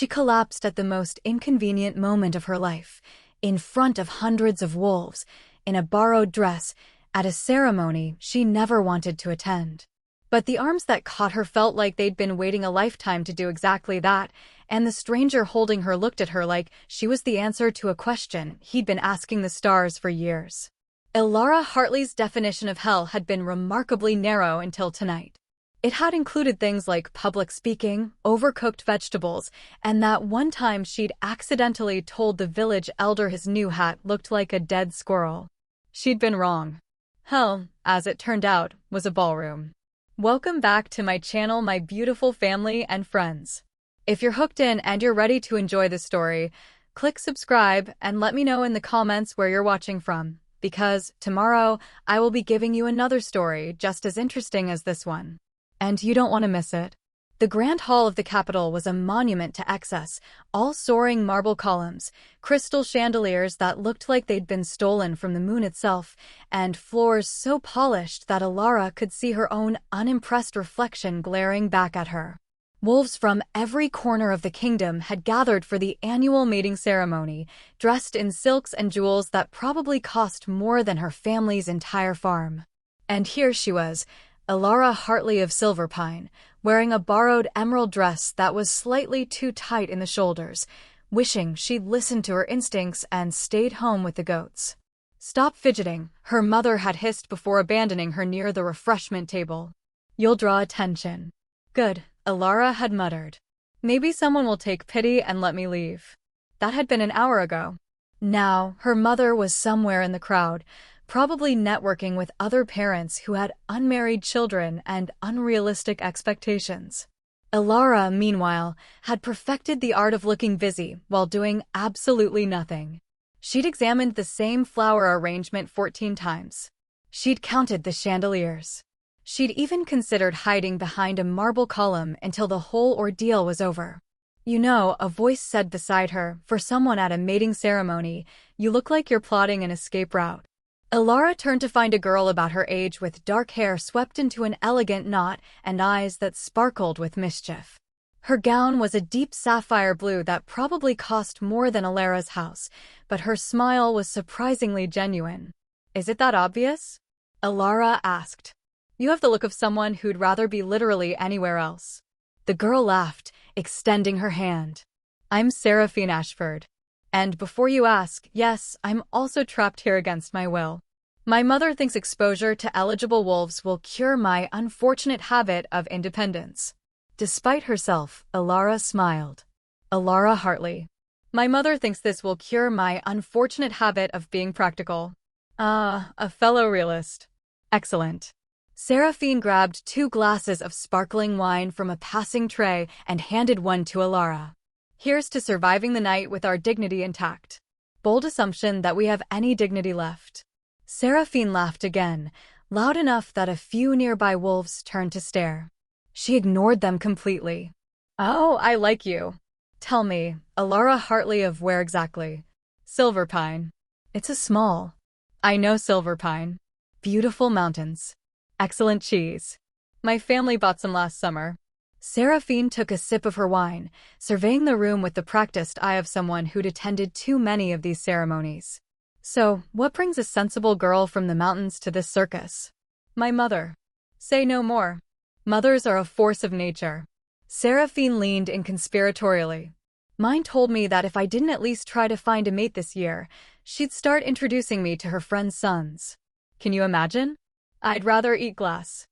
She collapsed at the most inconvenient moment of her life, in front of hundreds of wolves, in a borrowed dress, at a ceremony she never wanted to attend. But the arms that caught her felt like they'd been waiting a lifetime to do exactly that, and the stranger holding her looked at her like she was the answer to a question he'd been asking the stars for years. Ilara Hartley's definition of hell had been remarkably narrow until tonight. It had included things like public speaking, overcooked vegetables, and that one time she'd accidentally told the village elder his new hat looked like a dead squirrel. She'd been wrong. Hell, as it turned out, was a ballroom. Welcome back to my channel, my beautiful family and friends. If you're hooked in and you're ready to enjoy the story, click subscribe and let me know in the comments where you're watching from, because tomorrow I will be giving you another story just as interesting as this one. And you don't want to miss it. The Grand Hall of the capital was a monument to excess, all soaring marble columns, crystal chandeliers that looked like they'd been stolen from the moon itself, and floors so polished that Ilara could see her own unimpressed reflection glaring back at her. Wolves from every corner of the kingdom had gathered for the annual mating ceremony, dressed in silks and jewels that probably cost more than her family's entire farm. And here she was, Ilara Hartley of Silverpine, wearing a borrowed emerald dress that was slightly too tight in the shoulders, wishing she'd listened to her instincts and stayed home with the goats. "Stop fidgeting," her mother had hissed before abandoning her near the refreshment table. "You'll draw attention." "Good," Ilara had muttered. "Maybe someone will take pity and let me leave." That had been an hour ago. Now, her mother was somewhere in the crowd, probably networking with other parents who had unmarried children and unrealistic expectations. Ilara, meanwhile, had perfected the art of looking busy while doing absolutely nothing. She'd examined the same flower arrangement 14 times. She'd counted the chandeliers. She'd even considered hiding behind a marble column until the whole ordeal was over. "You know," a voice said beside her, "for someone at a mating ceremony, you look like you're plotting an escape route." Ilara turned to find a girl about her age with dark hair swept into an elegant knot and eyes that sparkled with mischief. Her gown was a deep sapphire blue that probably cost more than Ilara's house, but her smile was surprisingly genuine. "Is it that obvious?" Ilara asked. "You have the look of someone who'd rather be literally anywhere else." The girl laughed, extending her hand. "I'm Seraphine Ashford. And before you ask, yes, I'm also trapped here against my will. My mother thinks exposure to eligible wolves will cure my unfortunate habit of independence." Despite herself, Ilara smiled. "Ilara Hartley. My mother thinks this will cure my unfortunate habit of being practical." "Ah, a fellow realist. Excellent." Seraphine grabbed 2 glasses of sparkling wine from a passing tray and handed one to Ilara. "Here's to surviving the night with our dignity intact." Bold assumption that we have any dignity left. Seraphine laughed again, loud enough that a few nearby wolves turned to stare. She ignored them completely. "Oh, I like you. Tell me, Ilara Hartley of where exactly?" "Silverpine." "It's a small." "I know Silverpine. Beautiful mountains. Excellent cheese. My family bought some last summer." Seraphine took a sip of her wine, surveying the room with the practiced eye of someone who'd attended too many of these ceremonies. "So, what brings a sensible girl from the mountains to this circus?" "My mother." "Say no more. Mothers are a force of nature." Seraphine leaned in conspiratorially. "Mine told me that if I didn't at least try to find a mate this year, she'd start introducing me to her friends' sons. Can you imagine? I'd rather eat glass."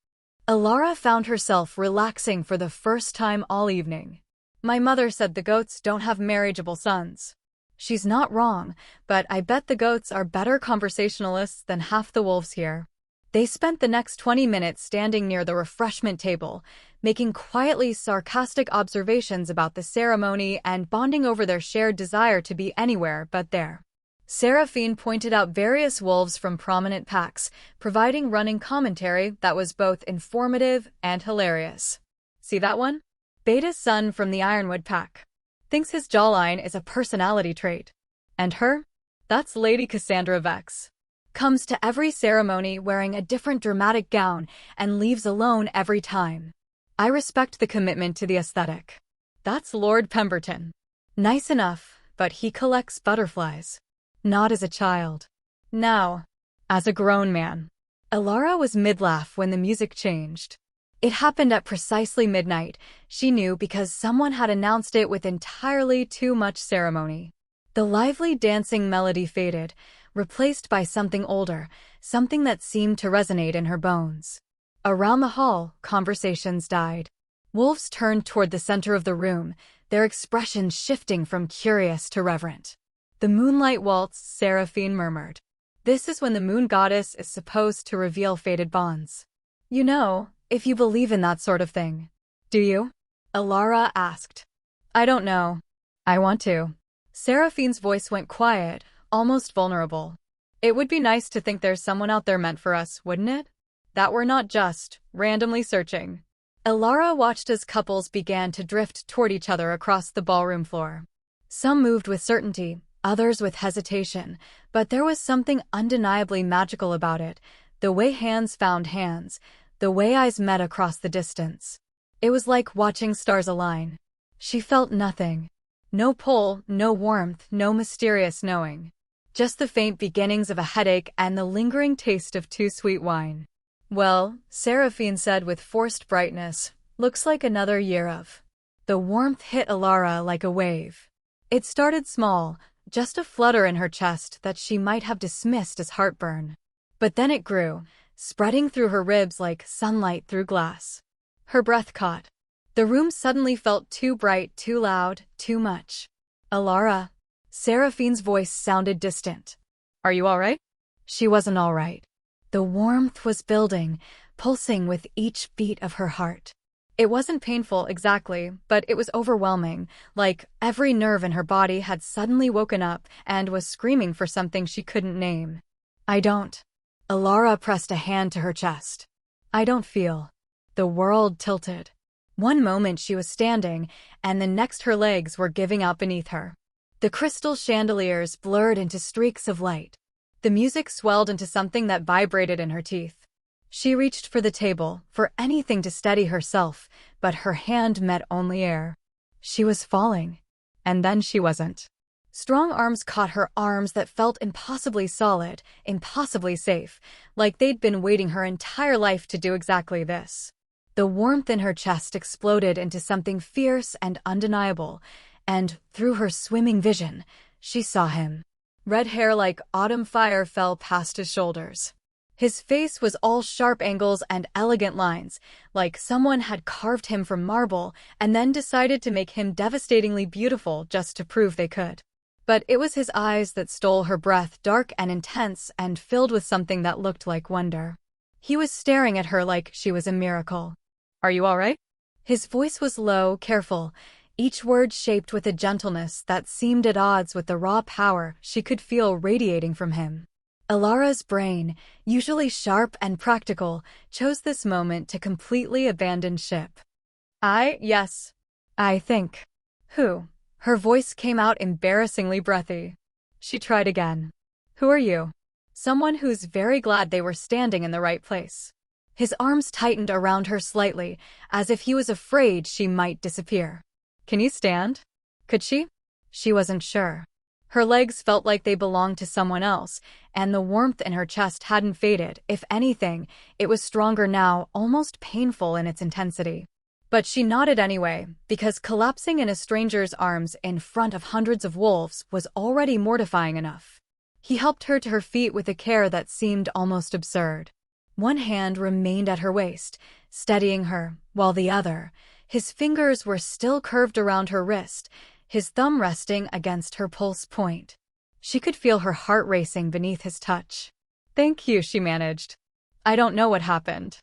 Ilara found herself relaxing for the first time all evening. "My mother said the goats don't have marriageable sons." She's not wrong, but I bet the goats are better conversationalists than half the wolves here. They spent the next 20 minutes standing near the refreshment table, making quietly sarcastic observations about the ceremony and bonding over their shared desire to be anywhere but there. Seraphine pointed out various wolves from prominent packs, providing running commentary that was both informative and hilarious. "See that one? Beta's son from the Ironwood pack. Thinks his jawline is a personality trait. And her? That's Lady Cassandra Vex. Comes to every ceremony wearing a different dramatic gown and leaves alone every time. I respect the commitment to the aesthetic." That's Lord Pemberton. Nice enough, but he collects butterflies. Not as a child. Now, as a grown man. Elara was mid-laugh when the music changed. It happened at precisely midnight, she knew, because someone had announced it with entirely too much ceremony. The lively dancing melody faded, replaced by something older, something that seemed to resonate in her bones. Around the hall, conversations died. Wolves turned toward the center of the room, their expressions shifting from curious to reverent. "The moonlight waltz," Seraphine murmured. "This is when the moon goddess is supposed to reveal fated bonds. You know, if you believe in that sort of thing." "Do you?" Elara asked. "I don't know. I want to." Seraphine's voice went quiet, almost vulnerable. "It would be nice to think there's someone out there meant for us, wouldn't it? That we're not just randomly searching." Elara watched as couples began to drift toward each other across the ballroom floor. Some moved with certainty, others with hesitation, but there was something undeniably magical about it, the way hands found hands, the way eyes met across the distance. It was like watching stars align. She felt nothing. No pull, no warmth, no mysterious knowing. Just the faint beginnings of a headache and the lingering taste of too sweet wine. "Well," Seraphine said with forced brightness, "looks like another year of." The warmth hit Elara like a wave. It started small, just a flutter in her chest that she might have dismissed as heartburn. But then it grew, spreading through her ribs like sunlight through glass. Her breath caught. The room suddenly felt too bright, too loud, too much. "Elara." Seraphine's voice sounded distant. "Are you all right?" She wasn't all right. The warmth was building, pulsing with each beat of her heart. It wasn't painful exactly, but it was overwhelming, like every nerve in her body had suddenly woken up and was screaming for something she couldn't name. "I don't." Elara pressed a hand to her chest. "I don't feel." The world tilted. One moment she was standing, and the next her legs were giving out beneath her. The crystal chandeliers blurred into streaks of light. The music swelled into something that vibrated in her teeth. She reached for the table, for anything to steady herself, but her hand met only air. She was falling. And then she wasn't. Strong arms caught her arms that felt impossibly solid, impossibly safe, like they'd been waiting her entire life to do exactly this. The warmth in her chest exploded into something fierce and undeniable, and, through her swimming vision, she saw him. Red hair like autumn fire fell past his shoulders. His face was all sharp angles and elegant lines, like someone had carved him from marble and then decided to make him devastatingly beautiful just to prove they could. But it was his eyes that stole her breath, dark and intense and filled with something that looked like wonder. He was staring at her like she was a miracle. "Are you all right?" His voice was low, careful, each word shaped with a gentleness that seemed at odds with the raw power she could feel radiating from him. Elara's brain, usually sharp and practical, chose this moment to completely abandon ship. Yes. I think." "Who?" Her voice came out embarrassingly breathy. She tried again. "Who are you?" Someone who's very glad they were standing in the right place. His arms tightened around her slightly, as if he was afraid she might disappear. "Can you stand?" Could she? She wasn't sure. Her legs felt like they belonged to someone else, and the warmth in her chest hadn't faded. If anything, it was stronger now, almost painful in its intensity. But she nodded anyway, because collapsing in a stranger's arms in front of hundreds of wolves was already mortifying enough. He helped her to her feet with a care that seemed almost absurd. One hand remained at her waist, steadying her, while the other, his fingers were still curved around her wrist, his thumb resting against her pulse point. She could feel her heart racing beneath his touch. "Thank you," she managed. "I don't know what happened.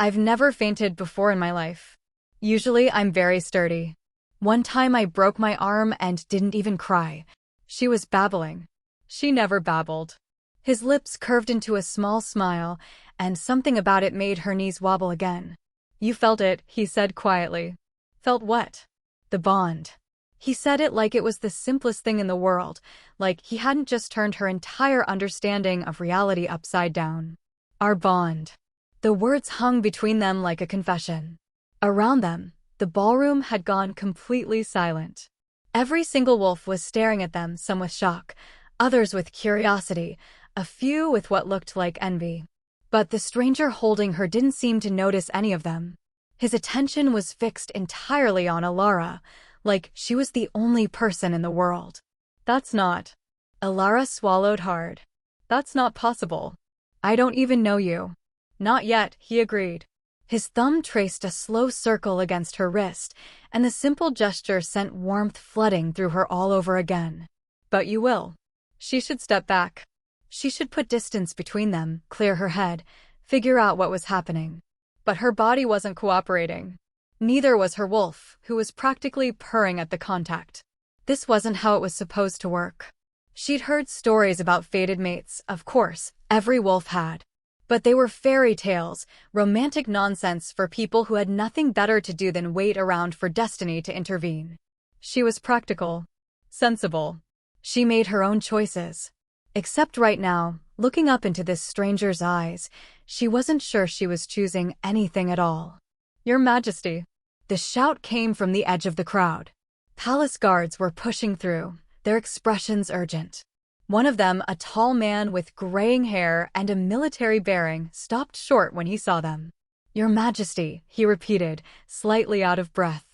I've never fainted before in my life. Usually I'm very sturdy. One time I broke my arm and didn't even cry." She was babbling. She never babbled. His lips curved into a small smile, and something about it made her knees wobble again. "You felt it," he said quietly. "Felt what?" "The bond." He said it like it was the simplest thing in the world, like he hadn't just turned her entire understanding of reality upside down. "Our bond." The words hung between them like a confession. Around them, The ballroom had gone completely silent. Every single wolf was staring at them, some with shock, others with curiosity, a few with what looked like envy. But the stranger holding her didn't seem to notice any of them. His attention was fixed entirely on Alara, like she was the only person in the world. That's not. Alara swallowed hard. That's not possible. I don't even know you. Not yet, he agreed. His thumb traced a slow circle against her wrist, and the simple gesture sent warmth flooding through her all over again. But you will. She should step back. She should put distance between them, clear her head, figure out what was happening. But her body wasn't cooperating. Neither was her wolf, who was practically purring at the contact. This wasn't how it was supposed to work. She'd heard stories about fated mates, of course, every wolf had. But they were fairy tales, romantic nonsense for people who had nothing better to do than wait around for destiny to intervene. She was practical, sensible. She made her own choices. Except right now, looking up into this stranger's eyes, she wasn't sure she was choosing anything at all. Your Majesty. The shout came from the edge of the crowd. Palace guards were pushing through, their expressions urgent. One of them, a tall man with graying hair and a military bearing, stopped short when he saw them. Your Majesty, he repeated, slightly out of breath.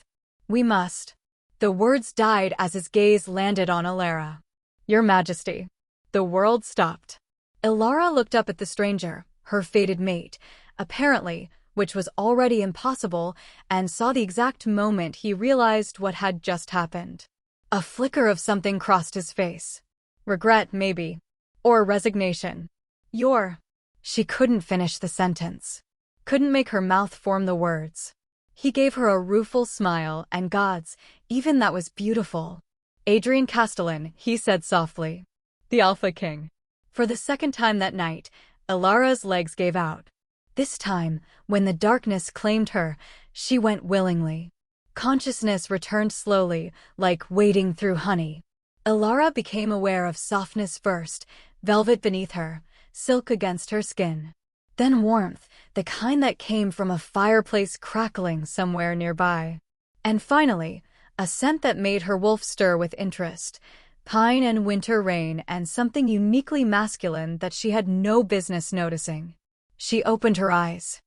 We must. The words died as his gaze landed on Alara. Your Majesty. The world stopped. Alara looked up at the stranger, her fated mate, apparently, which was already impossible, and saw the exact moment he realized what had just happened. A flicker of something crossed his face. Regret, maybe. Or resignation. She couldn't finish the sentence. Couldn't make her mouth form the words. He gave her a rueful smile, and gods, even that was beautiful. Adrian Castellan, he said softly. The Alpha King. For the second time that night, Alara's legs gave out. This time, when the darkness claimed her, she went willingly. Consciousness returned slowly, like wading through honey. Alara became aware of softness first, velvet beneath her, silk against her skin. Then warmth, the kind that came from a fireplace crackling somewhere nearby. And finally, a scent that made her wolf stir with interest. Pine and winter rain and something uniquely masculine that she had no business noticing. She opened her eyes.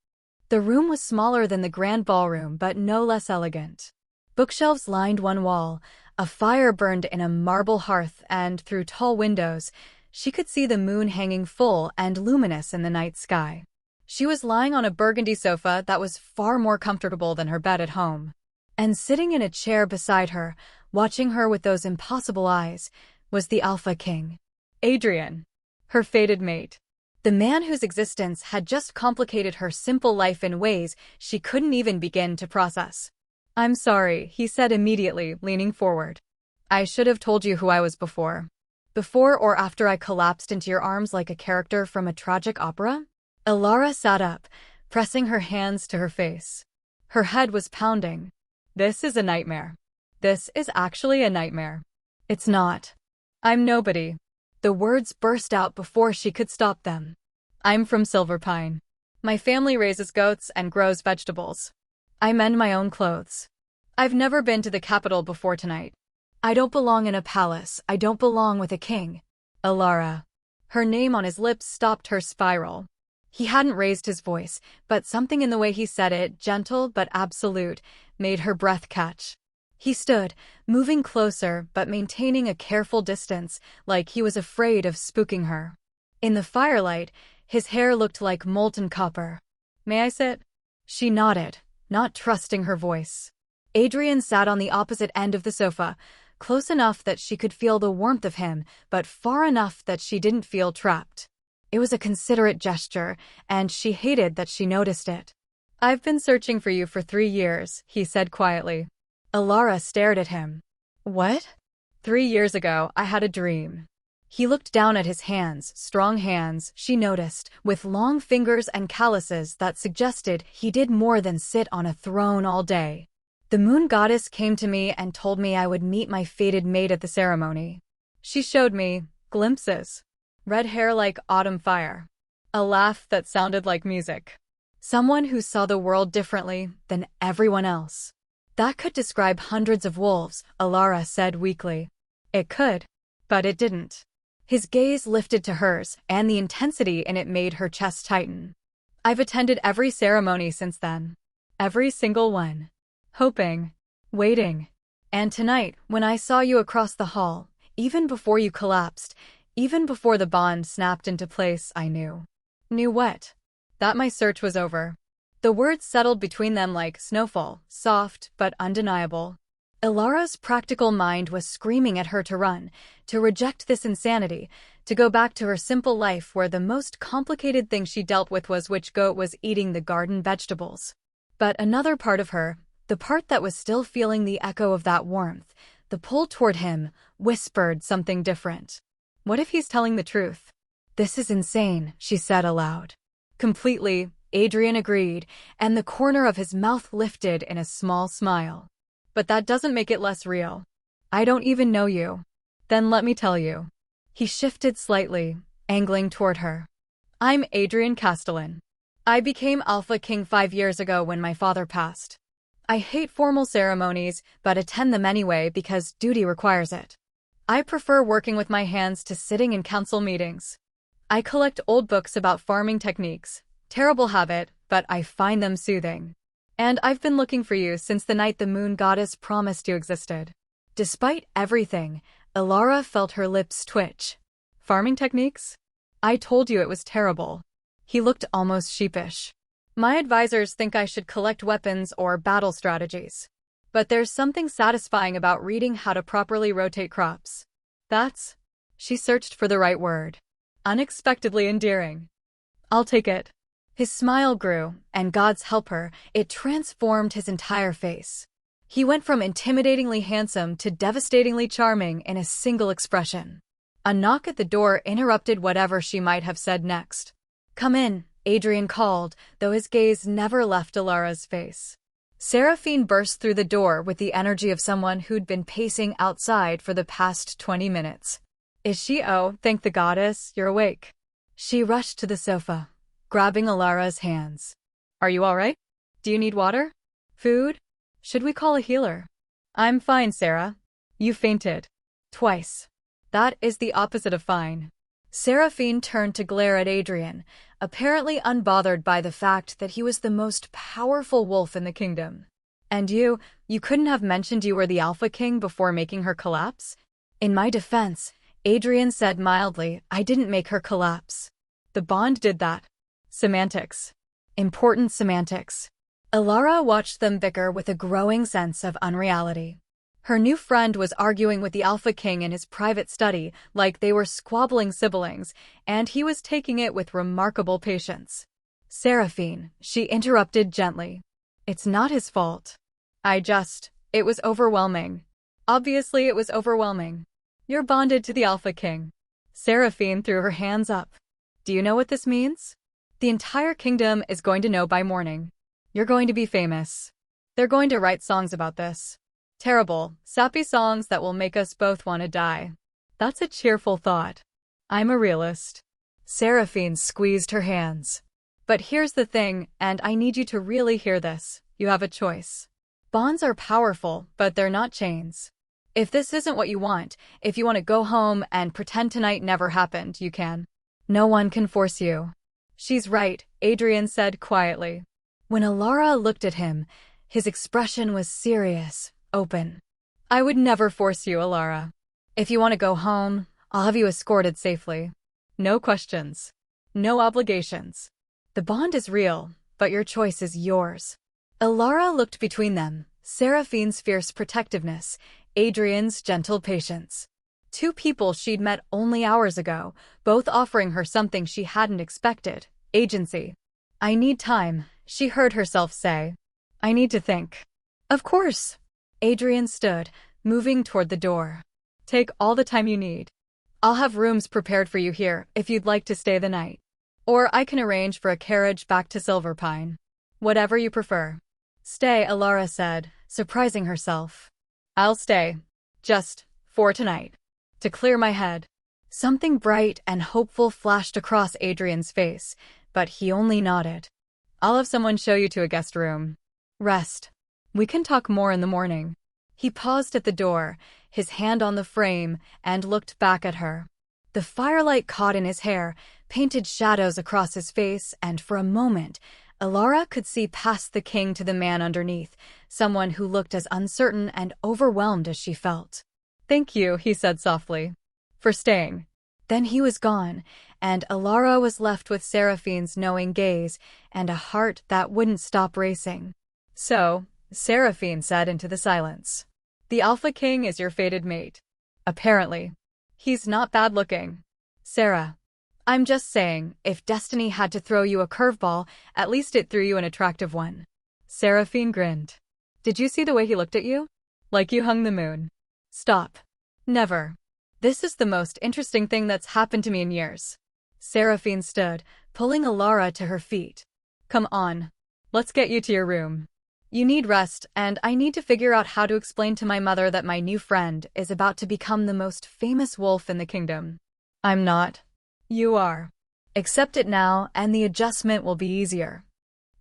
The room was smaller than the grand ballroom but no less elegant. Bookshelves lined one wall, a fire burned in a marble hearth, and through tall windows, she could see the moon hanging full and luminous in the night sky. She was lying on a burgundy sofa that was far more comfortable than her bed at home. And sitting in a chair beside her, watching her with those impossible eyes, was the Alpha King. Adrian. Her fated mate. The man whose existence had just complicated her simple life in ways she couldn't even begin to process. I'm sorry, he said immediately, leaning forward. I should have told you who I was before. Before or after I collapsed into your arms like a character from a tragic opera? Alara sat up, pressing her hands to her face. Her head was pounding. This is a nightmare. This is actually a nightmare. It's not. I'm nobody. The words burst out before she could stop them. I'm from Silverpine. My family raises goats and grows vegetables. I mend my own clothes. I've never been to the capital before tonight. I don't belong in a palace. I don't belong with a king. Alara. Her name on his lips stopped her spiral. He hadn't raised his voice, but something in the way he said it, gentle but absolute, made her breath catch. He stood, moving closer but maintaining a careful distance, like he was afraid of spooking her. In the firelight, his hair looked like molten copper. May I sit? She nodded, not trusting her voice. Adrian sat on the opposite end of the sofa, close enough that she could feel the warmth of him, but far enough that she didn't feel trapped. It was a considerate gesture, and she hated that she noticed it. I've been searching for you for 3 years, he said quietly. Alara stared at him. What? 3 years ago, I had a dream. He looked down at his hands, strong hands, she noticed, with long fingers and calluses that suggested he did more than sit on a throne all day. The moon goddess came to me and told me I would meet my fated mate at the ceremony. She showed me glimpses. Red hair like autumn fire. A laugh that sounded like music. Someone who saw the world differently than everyone else. That could describe hundreds of wolves, Alara said weakly. It could, but it didn't. His gaze lifted to hers, and the intensity in it made her chest tighten. I've attended every ceremony since then. Every single one. Hoping. Waiting. And tonight, when I saw you across the hall, even before you collapsed, even before the bond snapped into place, I knew. Knew what? That my search was over. The words settled between them like snowfall, soft but undeniable. Ilara's practical mind was screaming at her to run, to reject this insanity, to go back to her simple life where the most complicated thing she dealt with was which goat was eating the garden vegetables. But another part of her, the part that was still feeling the echo of that warmth, the pull toward him, whispered something different. What if he's telling the truth? This is insane, she said aloud. Completely, Adrian agreed, and the corner of his mouth lifted in a small smile. But that doesn't make it less real. I don't even know you. Then let me tell you. He shifted slightly, angling toward her. I'm Adrian Castellan. I became Alpha King 5 years ago when my father passed. I hate formal ceremonies, but attend them anyway because duty requires it. I prefer working with my hands to sitting in council meetings. I collect old books about farming techniques. Terrible habit, but I find them soothing. And I've been looking for you since the night the moon goddess promised you existed. Despite everything, Ilara felt her lips twitch. Farming techniques? I told you it was terrible. He looked almost sheepish. My advisors think I should collect weapons or battle strategies. But there's something satisfying about reading how to properly rotate crops. That's... She searched for the right word. Unexpectedly endearing. I'll take it. His smile grew, and God's help her, it transformed his entire face. He went from intimidatingly handsome to devastatingly charming in a single expression. A knock at the door interrupted whatever she might have said next. Come in, Adrian called, though his gaze never left Ilara's face. Seraphine burst through the door with the energy of someone who'd been pacing outside for the past 20 minutes. Is she? Oh, thank the goddess, you're awake. She rushed to the sofa, grabbing Ilara's hands. Are you all right? Do you need water? Food? Should we call a healer? I'm fine, Sarah. You fainted. Twice. That is the opposite of fine. Seraphine turned to glare at Adrian, apparently unbothered by the fact that he was the most powerful wolf in the kingdom. And you couldn't have mentioned you were the Alpha King before making her collapse? In my defense, Adrian said mildly, I didn't make her collapse. The bond did that. Semantics. Important semantics. Ilara watched them bicker with a growing sense of unreality. Her new friend was arguing with the Alpha King in his private study like they were squabbling siblings, and he was taking it with remarkable patience. Seraphine, she interrupted gently. It's not his fault. It was overwhelming. Obviously it was overwhelming. You're bonded to the Alpha King. Seraphine threw her hands up. Do you know what this means? The entire kingdom is going to know by morning. You're going to be famous. They're going to write songs about this. Terrible, sappy songs that will make us both want to die. That's a cheerful thought. I'm a realist. Seraphine squeezed her hands. But here's the thing, and I need you to really hear this. You have a choice. Bonds are powerful, but they're not chains. If this isn't what you want, if you want to go home and pretend tonight never happened, you can. No one can force you. She's right, Adrian said quietly. When Ilara looked at him, his expression was serious, open. I would never force you, Ilara. If you want to go home, I'll have you escorted safely. No questions. No obligations. The bond is real, but your choice is yours. Ilara looked between them, Seraphine's fierce protectiveness, Adrian's gentle patience. Two people she'd met only hours ago, both offering her something she hadn't expected, agency. I need time, she heard herself say. I need to think. Of course. Adrian stood, moving toward the door. Take all the time you need. I'll have rooms prepared for you here if you'd like to stay the night. Or I can arrange for a carriage back to Silverpine. Whatever you prefer. Stay, Ilara said, surprising herself. I'll stay. Just for tonight. To clear my head. Something bright and hopeful flashed across Adrian's face, but he only nodded. I'll have someone show you to a guest room. Rest. We can talk more in the morning. He paused at the door, his hand on the frame, and looked back at her. The firelight caught in his hair, painted shadows across his face, and for a moment, Alara could see past the king to the man underneath, someone who looked as uncertain and overwhelmed as she felt. "Thank you," he said softly, "for staying." Then he was gone, and Alara was left with Seraphine's knowing gaze and a heart that wouldn't stop racing. "So," Seraphine said into the silence, "the Alpha King is your fated mate. Apparently. He's not bad-looking." "Sarah, I'm just saying, if destiny had to throw you a curveball, at least it threw you an attractive one." Seraphine grinned. "Did you see the way he looked at you? Like you hung the moon." "Stop. Never. This is the most interesting thing that's happened to me in years." Seraphine stood, pulling Alara to her feet. "Come on. Let's get you to your room. You need rest, and I need to figure out how to explain to my mother that my new friend is about to become the most famous wolf in the kingdom." "I'm not." "You are. Accept it now, and the adjustment will be easier."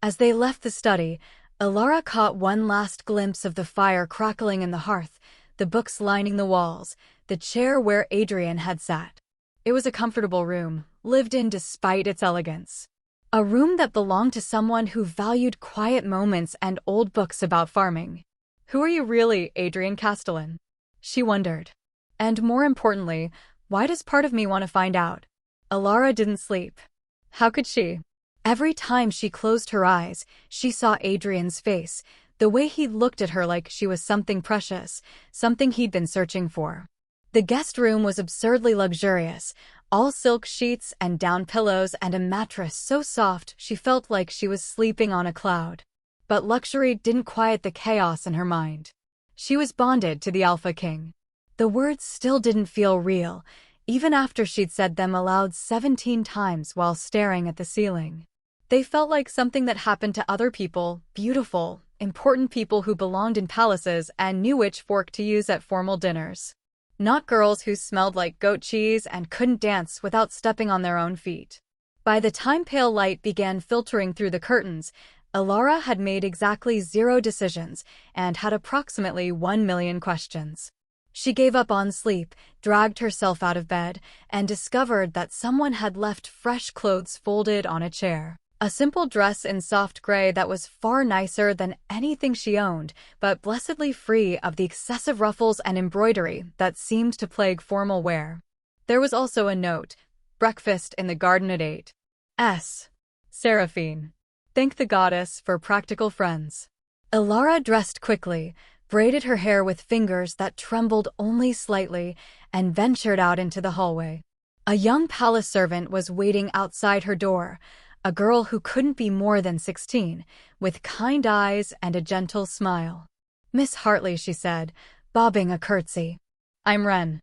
As they left the study, Alara caught one last glimpse of the fire crackling in the hearth, the books lining the walls, the chair where Adrian had sat. It was a comfortable room, lived in despite its elegance. A room that belonged to someone who valued quiet moments and old books about farming. "Who are you really, Adrian Castellan?" she wondered. "And more importantly, why does part of me want to find out?" Alara didn't sleep. How could she? Every time she closed her eyes, she saw Adrian's face, the way he looked at her like she was something precious, something he'd been searching for. The guest room was absurdly luxurious, all silk sheets and down pillows and a mattress so soft she felt like she was sleeping on a cloud. But luxury didn't quiet the chaos in her mind. She was bonded to the Alpha King. The words still didn't feel real, even after she'd said them aloud 17 times while staring at the ceiling. They felt like something that happened to other people, beautiful, important people who belonged in palaces and knew which fork to use at formal dinners. Not girls who smelled like goat cheese and couldn't dance without stepping on their own feet. By the time pale light began filtering through the curtains, Alara had made exactly 0 decisions and had approximately 1 million questions. She gave up on sleep, dragged herself out of bed, and discovered that someone had left fresh clothes folded on a chair. A simple dress in soft gray that was far nicer than anything she owned, but blessedly free of the excessive ruffles and embroidery that seemed to plague formal wear. There was also a note: "Breakfast in the garden at 8. S. Seraphine. Thank the goddess for practical friends." Alara dressed quickly, braided her hair with fingers that trembled only slightly, and ventured out into the hallway. A young palace servant was waiting outside her door, a girl who couldn't be more than 16, with kind eyes and a gentle smile. "Miss Hartley," she said, bobbing a curtsy. "I'm Wren.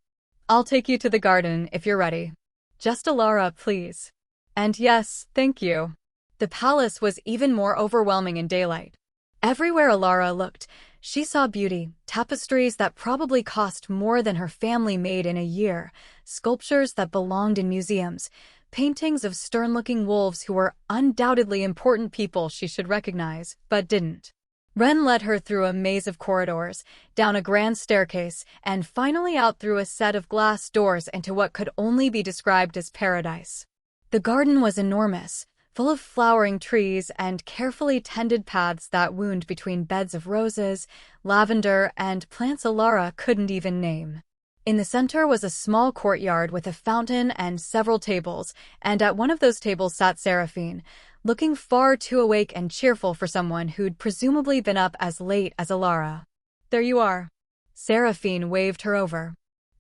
I'll take you to the garden if you're ready." "Just Alara, please." "And yes, thank you." The palace was even more overwhelming in daylight. Everywhere Alara looked, she saw beauty, tapestries that probably cost more than her family made in a year, sculptures that belonged in museums, paintings of stern-looking wolves who were undoubtedly important people she should recognize, but didn't. Wren led her through a maze of corridors, down a grand staircase, and finally out through a set of glass doors into what could only be described as paradise. The garden was enormous, full of flowering trees and carefully tended paths that wound between beds of roses, lavender, and plants Alara couldn't even name. In the center was a small courtyard with a fountain and several tables, and at one of those tables sat Seraphine, looking far too awake and cheerful for someone who'd presumably been up as late as Alara. "There you are." Seraphine waved her over.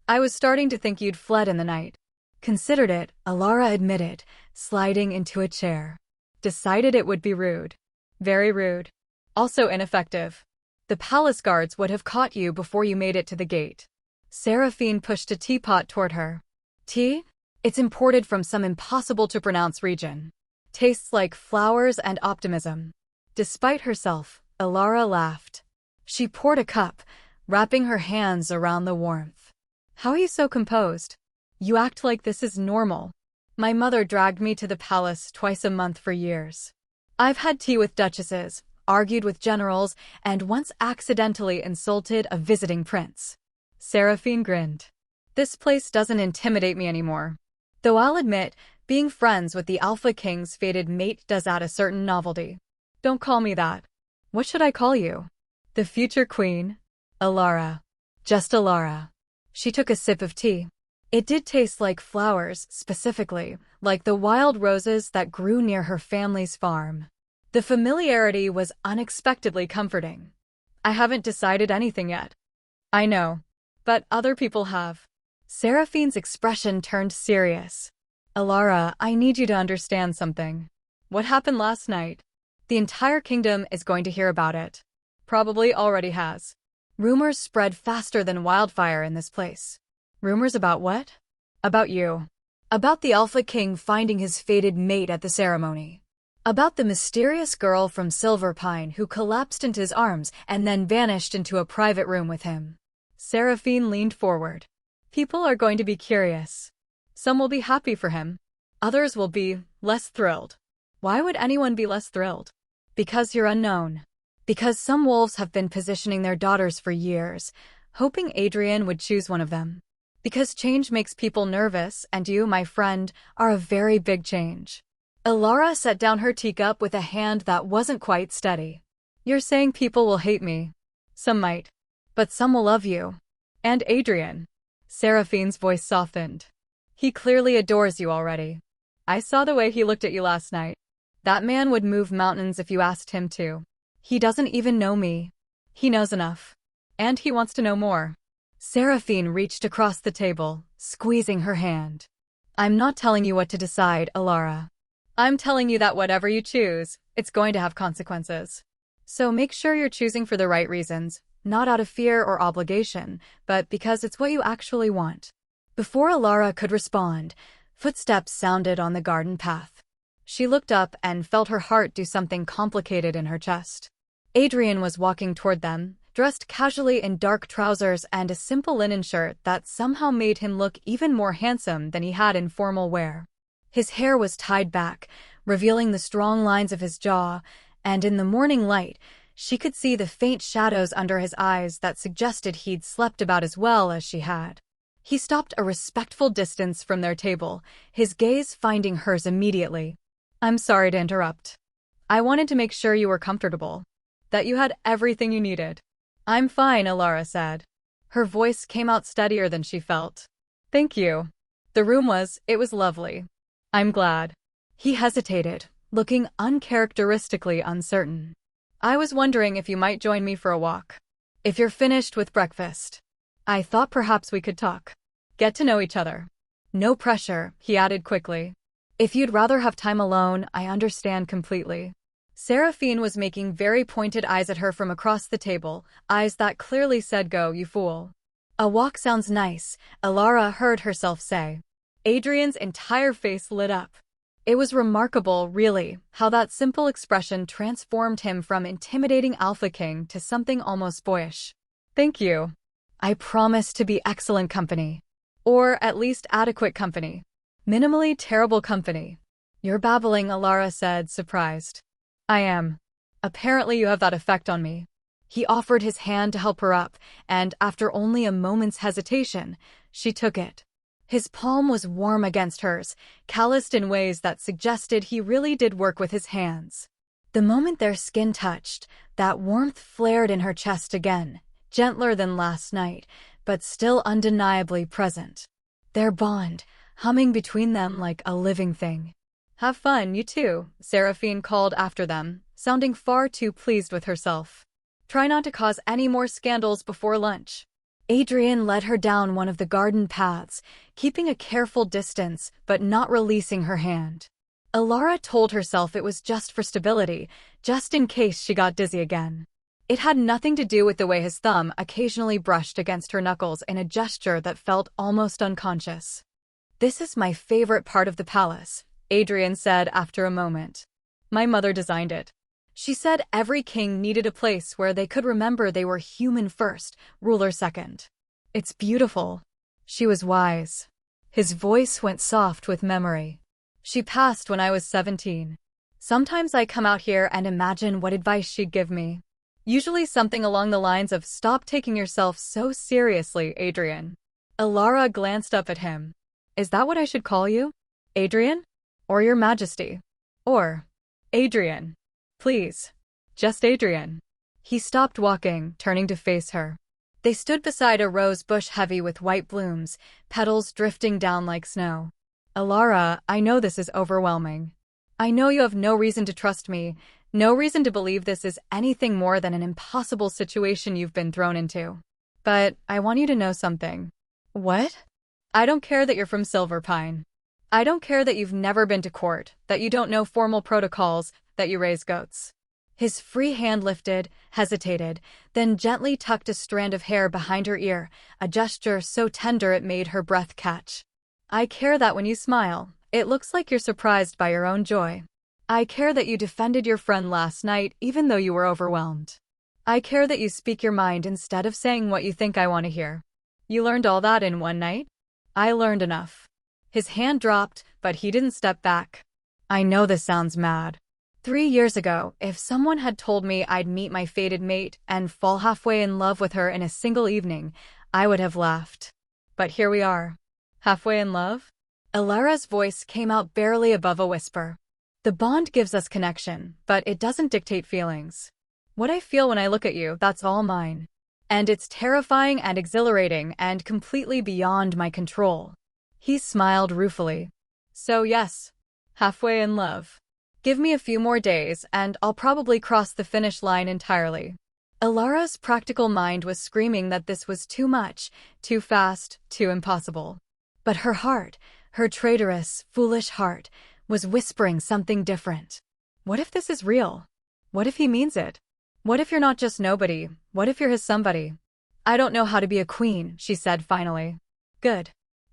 "I was starting to think you'd fled in the night." "Considered it," Alara admitted, sliding into a chair. "Decided it would be rude." "Very rude. Also ineffective. The palace guards would have caught you before you made it to the gate." Seraphine pushed a teapot toward her. "Tea? It's imported from some impossible-to-pronounce region. Tastes like flowers and optimism." Despite herself, Alara laughed. She poured a cup, wrapping her hands around the warmth. "How are you so composed? You act like this is normal." "My mother dragged me to the palace twice a month for years. I've had tea with duchesses, argued with generals, and once accidentally insulted a visiting prince. Seraphine grinned. This place doesn't intimidate me anymore. Though I'll admit, being friends with the Alpha King's fated mate does add a certain novelty. Don't call me that. What should I call you? The future queen? Alara. Just Alara. She took a sip of tea. It did taste like flowers, specifically, like the wild roses that grew near her family's farm. The familiarity was unexpectedly comforting. I haven't decided anything yet. I know. But other people have. Seraphine's expression turned serious. Alara, I need you to understand something. What happened last night? The entire kingdom is going to hear about it. Probably already has. Rumors spread faster than wildfire in this place. Rumors about what? About you. About the Alpha King finding his fated mate at the ceremony. About the mysterious girl from Silver Pine who collapsed into his arms and then vanished into a private room with him. Seraphine leaned forward. People are going to be curious. Some will be happy for him. Others will be less thrilled. Why would anyone be less thrilled? Because you're unknown. Because some wolves have been positioning their daughters for years, hoping Adrian would choose one of them. Because change makes people nervous, and you, my friend, are a very big change. Alara set down her teacup with a hand that wasn't quite steady. You're saying people will hate me. Some might. But some will love you. And Adrian. Seraphine's voice softened. He clearly adores you already. I saw the way he looked at you last night. That man would move mountains if you asked him to. He doesn't even know me. He knows enough. And he wants to know more. Seraphine reached across the table, squeezing her hand. I'm not telling you what to decide, Alara. I'm telling you that whatever you choose, it's going to have consequences. So make sure you're choosing for the right reasons, not out of fear or obligation, but because it's what you actually want. Before Alara could respond, footsteps sounded on the garden path. She looked up and felt her heart do something complicated in her chest. Adrian was walking toward them, dressed casually in dark trousers and a simple linen shirt that somehow made him look even more handsome than he had in formal wear. His hair was tied back, revealing the strong lines of his jaw, and in the morning light, she could see the faint shadows under his eyes that suggested he'd slept about as well as she had. He stopped a respectful distance from their table, his gaze finding hers immediately. I'm sorry to interrupt. I wanted to make sure you were comfortable. That you had everything you needed. I'm fine, Alara said. Her voice came out steadier than she felt. Thank you. It was lovely. I'm glad. He hesitated, looking uncharacteristically uncertain. I was wondering if you might join me for a walk. If you're finished with breakfast. I thought perhaps we could talk. Get to know each other. No pressure, he added quickly. If you'd rather have time alone, I understand completely. Seraphine was making very pointed eyes at her from across the table, eyes that clearly said go, you fool. A walk sounds nice, Alara heard herself say. Adrian's entire face lit up. It was remarkable, really, how that simple expression transformed him from intimidating Alpha King to something almost boyish. Thank you. I promise to be excellent company. Or at least adequate company. Minimally terrible company. You're babbling, Alara said, surprised. I am. Apparently you have that effect on me. He offered his hand to help her up, and after only a moment's hesitation, she took it. His palm was warm against hers, calloused in ways that suggested he really did work with his hands. The moment their skin touched, that warmth flared in her chest again, gentler than last night, but still undeniably present. Their bond, humming between them like a living thing. Have fun, you too, Seraphine called after them, sounding far too pleased with herself. Try not to cause any more scandals before lunch. Adrian led her down one of the garden paths, keeping a careful distance but not releasing her hand. Alara told herself it was just for stability, just in case she got dizzy again. It had nothing to do with the way his thumb occasionally brushed against her knuckles in a gesture that felt almost unconscious. This is my favorite part of the palace, Adrian said after a moment. My mother designed it. She said every king needed a place where they could remember they were human first, ruler second. It's beautiful. She was wise. His voice went soft with memory. She passed when I was 17. Sometimes I come out here and imagine what advice she'd give me. Usually something along the lines of, "Stop taking yourself so seriously, Adrian." Alara glanced up at him. "Is that what I should call you? Adrian? Or Your Majesty? Or Adrian? Please. Just Adrian." He stopped walking, turning to face her. They stood beside a rose bush heavy with white blooms, petals drifting down like snow. "Alara, I know this is overwhelming. I know you have no reason to trust me, no reason to believe this is anything more than an impossible situation you've been thrown into. But I want you to know something." "What?" "I don't care that you're from Silverpine. I don't care that you've never been to court, that you don't know formal protocols, that you raise goats." His free hand lifted, hesitated, then gently tucked a strand of hair behind her ear, a gesture so tender it made her breath catch. "I care that when you smile, it looks like you're surprised by your own joy. I care that you defended your friend last night even though you were overwhelmed. I care that you speak your mind instead of saying what you think I want to hear. You learned all that in one night?" "I learned enough." His hand dropped, but he didn't step back. "I know this sounds mad. 3 years ago, if someone had told me I'd meet my fated mate and fall halfway in love with her in a single evening, I would have laughed. But here we are. Halfway in love?" Alara's voice came out barely above a whisper. "The bond gives us connection, but it doesn't dictate feelings. What I feel when I look at you, that's all mine. And it's terrifying and exhilarating and completely beyond my control." He smiled ruefully. "So yes, halfway in love. Give me a few more days, and I'll probably cross the finish line entirely." Alara's practical mind was screaming that this was too much, too fast, too impossible. But her heart, her traitorous, foolish heart, was whispering something different. What if this is real? What if he means it? What if you're not just nobody? What if you're his somebody? "I don't know how to be a queen," she said finally. "Good.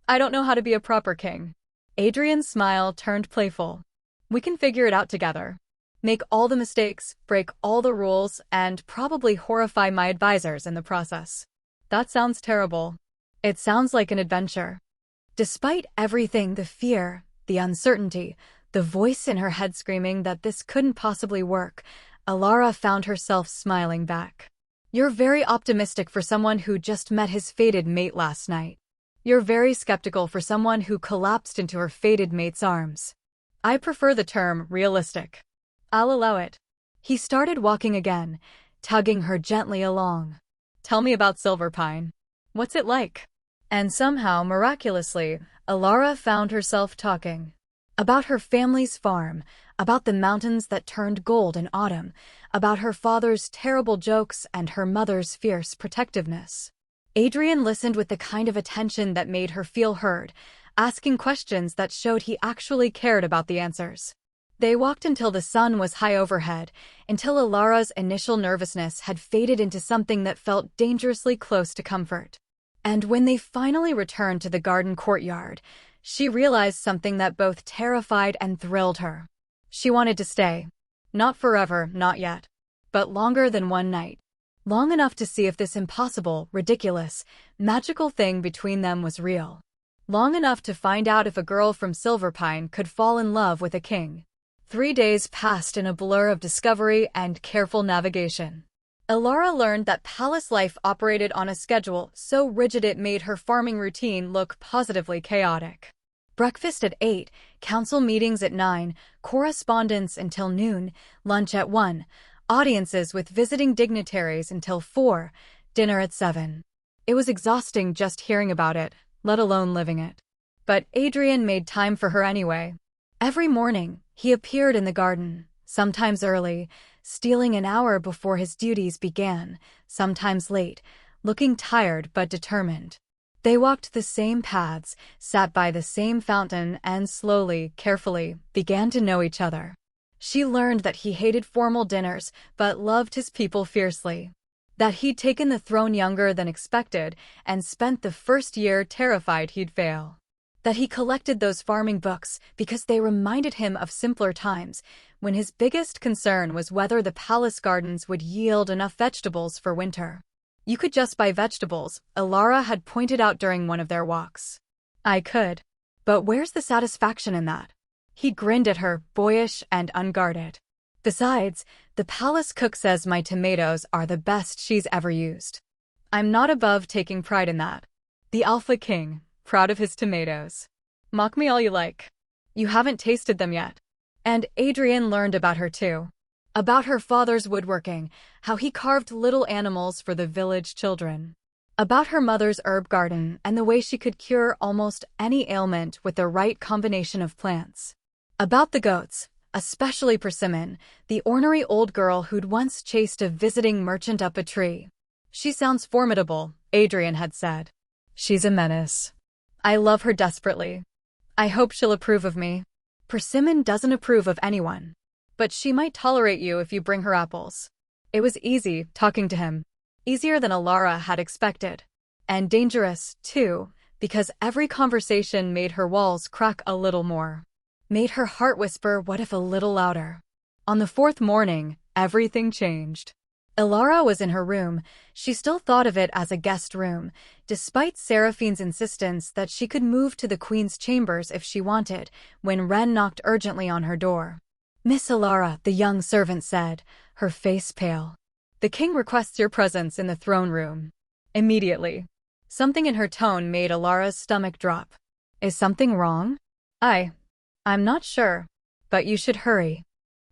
I don't know how to be a proper king." Adrian's smile turned playful. "We can figure it out together. Make all the mistakes, break all the rules, and probably horrify my advisors in the process." "That sounds terrible." "It sounds like an adventure." Despite everything, the fear, the uncertainty, the voice in her head screaming that this couldn't possibly work, Alara found herself smiling back. "You're very optimistic for someone who just met his fated mate last night. You're very skeptical for someone who collapsed into her fated mate's arms. I prefer the term realistic. I'll allow it." He started walking again, tugging her gently along. "Tell me about Silverpine. What's it like?" And somehow, miraculously, Alara found herself talking. About her family's farm, about the mountains that turned gold in autumn, about her father's terrible jokes and her mother's fierce protectiveness. Adrian listened with the kind of attention that made her feel heard, asking questions that showed he actually cared about the answers. They walked until the sun was high overhead, until Alara's initial nervousness had faded into something that felt dangerously close to comfort. And when they finally returned to the garden courtyard, she realized something that both terrified and thrilled her. She wanted to stay. Not forever, not yet. But longer than one night. Long enough to see if this impossible, ridiculous, magical thing between them was real. Long enough to find out if a girl from Silverpine could fall in love with a king. 3 days passed in a blur of discovery and careful navigation. Alara learned that palace life operated on a schedule so rigid it made her farming routine look positively chaotic. Breakfast at 8, council meetings at 9, correspondence until noon, lunch at 1, audiences with visiting dignitaries until 4, dinner at 7. It was exhausting just hearing about it, let alone living it. But Adrian made time for her anyway. Every morning, he appeared in the garden, sometimes early, stealing an hour before his duties began, sometimes late, looking tired but determined. They walked the same paths, sat by the same fountain, and slowly, carefully, began to know each other. She learned that he hated formal dinners, but loved his people fiercely. That he'd taken the throne younger than expected, and spent the first year terrified he'd fail. That he collected those farming books because they reminded him of simpler times, when his biggest concern was whether the palace gardens would yield enough vegetables for winter. "You could just buy vegetables," Alara had pointed out during one of their walks. "I could. But where's the satisfaction in that?" He grinned at her, boyish and unguarded. Besides, the palace cook says my tomatoes are the best she's ever used. I'm not above taking pride in that. The Alpha King, proud of his tomatoes. Mock me all you like. You haven't tasted them yet. And Adrian learned about her too. About her father's woodworking, how he carved little animals for the village children. About her mother's herb garden and the way she could cure almost any ailment with the right combination of plants. About the goats, especially Persimmon, the ornery old girl who'd once chased a visiting merchant up a tree. She sounds formidable, Adrian had said. She's a menace. I love her desperately. I hope she'll approve of me. Persimmon doesn't approve of anyone. But she might tolerate you if you bring her apples. It was easy, talking to him. Easier than Alara had expected. And dangerous, too, because every conversation made her walls crack a little more. Made her heart whisper, what if a little louder? On the fourth morning, everything changed. Alara was in her room. She still thought of it as a guest room, despite Seraphine's insistence that she could move to the Queen's chambers if she wanted, when Wren knocked urgently on her door. Miss Alara, the young servant said, her face pale. The king requests your presence in the throne room. Immediately. Something in her tone made Alara's stomach drop. Is something wrong? I'm not sure, but you should hurry.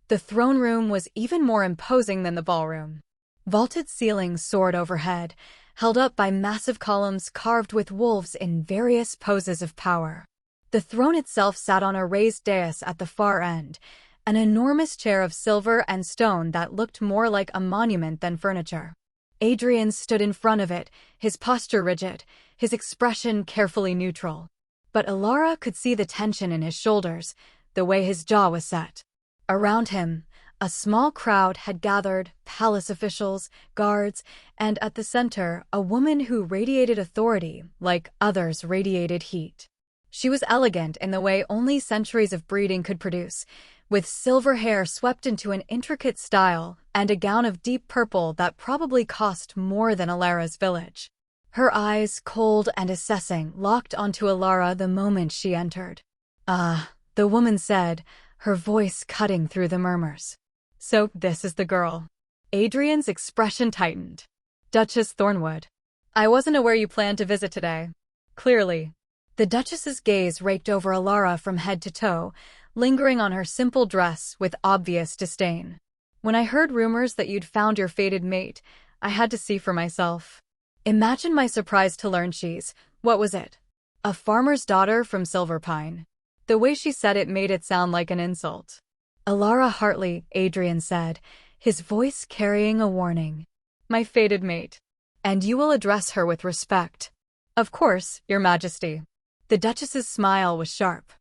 The throne room was even more imposing than the ballroom. Vaulted ceilings soared overhead, held up by massive columns carved with wolves in various poses of power. The throne itself sat on a raised dais at the far end, an enormous chair of silver and stone that looked more like a monument than furniture. Adrian stood in front of it, his posture rigid, his expression carefully neutral. But Alara could see the tension in his shoulders, the way his jaw was set. Around him, a small crowd had gathered, palace officials, guards, and at the center, a woman who radiated authority like others radiated heat. She was elegant in the way only centuries of breeding could produce, with silver hair swept into an intricate style and a gown of deep purple that probably cost more than Alara's village. Her eyes, cold and assessing, locked onto Alara the moment she entered. "Ah," the woman said, her voice cutting through the murmurs. "So this is the girl." Adrian's expression tightened. "Duchess Thornwood. I wasn't aware you planned to visit today." Clearly. The Duchess's gaze raked over Alara from head to toe, lingering on her simple dress with obvious disdain. "When I heard rumors that you'd found your fated mate, I had to see for myself. Imagine my surprise to learn she's, what was it? A farmer's daughter from Silverpine." The way she said it made it sound like an insult. "Alara Hartley," Adrian said, his voice carrying a warning. "My fated mate. And you will address her with respect." "Of course, Your Majesty." The Duchess's smile was sharp.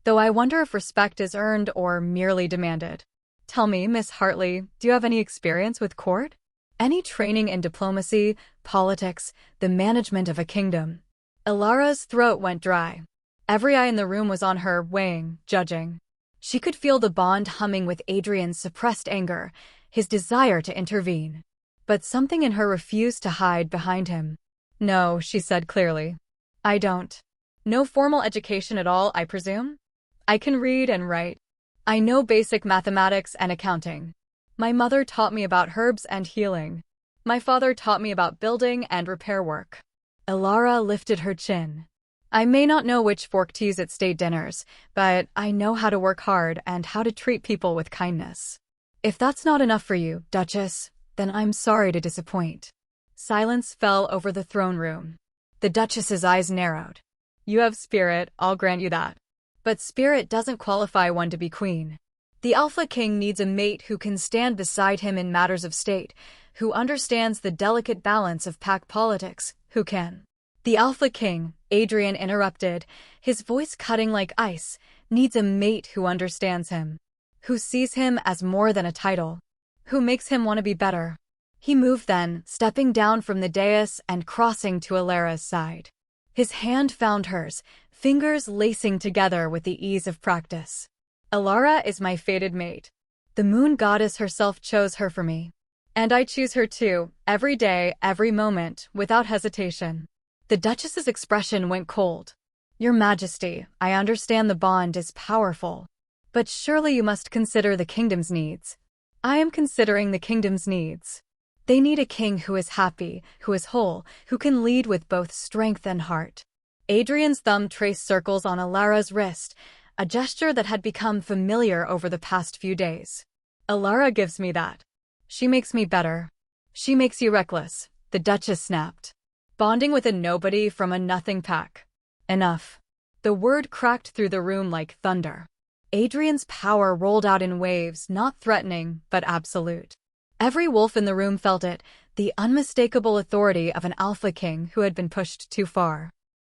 "Though I wonder if respect is earned or merely demanded. Tell me, Miss Hartley, do you have any experience with court? Any training in diplomacy, politics, the management of a kingdom?" Alara's throat went dry. Every eye in the room was on her, weighing, judging. She could feel the bond humming with Adrian's suppressed anger, his desire to intervene. But something in her refused to hide behind him. "No," she said clearly. "I don't. No formal education at all, I presume? I can read and write. I know basic mathematics and accounting. My mother taught me about herbs and healing. My father taught me about building and repair work." Alara lifted her chin. "I may not know which fork to use at state dinners, but I know how to work hard and how to treat people with kindness. If that's not enough for you, Duchess, then I'm sorry to disappoint." Silence fell over the throne room. The Duchess's eyes narrowed. "You have spirit, I'll grant you that. But spirit doesn't qualify one to be queen. The Alpha King needs a mate who can stand beside him in matters of state, who understands the delicate balance of pack politics, who can." "The Alpha King," Adrian interrupted, his voice cutting like ice, "needs a mate who understands him, who sees him as more than a title, who makes him want to be better." He moved then, stepping down from the dais and crossing to Alara's side. His hand found hers, fingers lacing together with the ease of practice. "Alara is my fated mate. The moon goddess herself chose her for me. And I choose her too, every day, every moment, without hesitation." The Duchess's expression went cold. "Your Majesty, I understand the bond is powerful. But surely you must consider the kingdom's needs. I am considering the kingdom's needs. They need a king who is happy, who is whole, who can lead with both strength and heart. Adrian's thumb traced circles on Alara's wrist, a gesture that had become familiar over the past few days. Alara gives me that. She makes me better. She makes you reckless, the Duchess snapped. Bonding with a nobody from a nothing pack. Enough. The word cracked through the room like thunder. Adrian's power rolled out in waves, not threatening, but absolute. Every wolf in the room felt it, the unmistakable authority of an alpha king who had been pushed too far.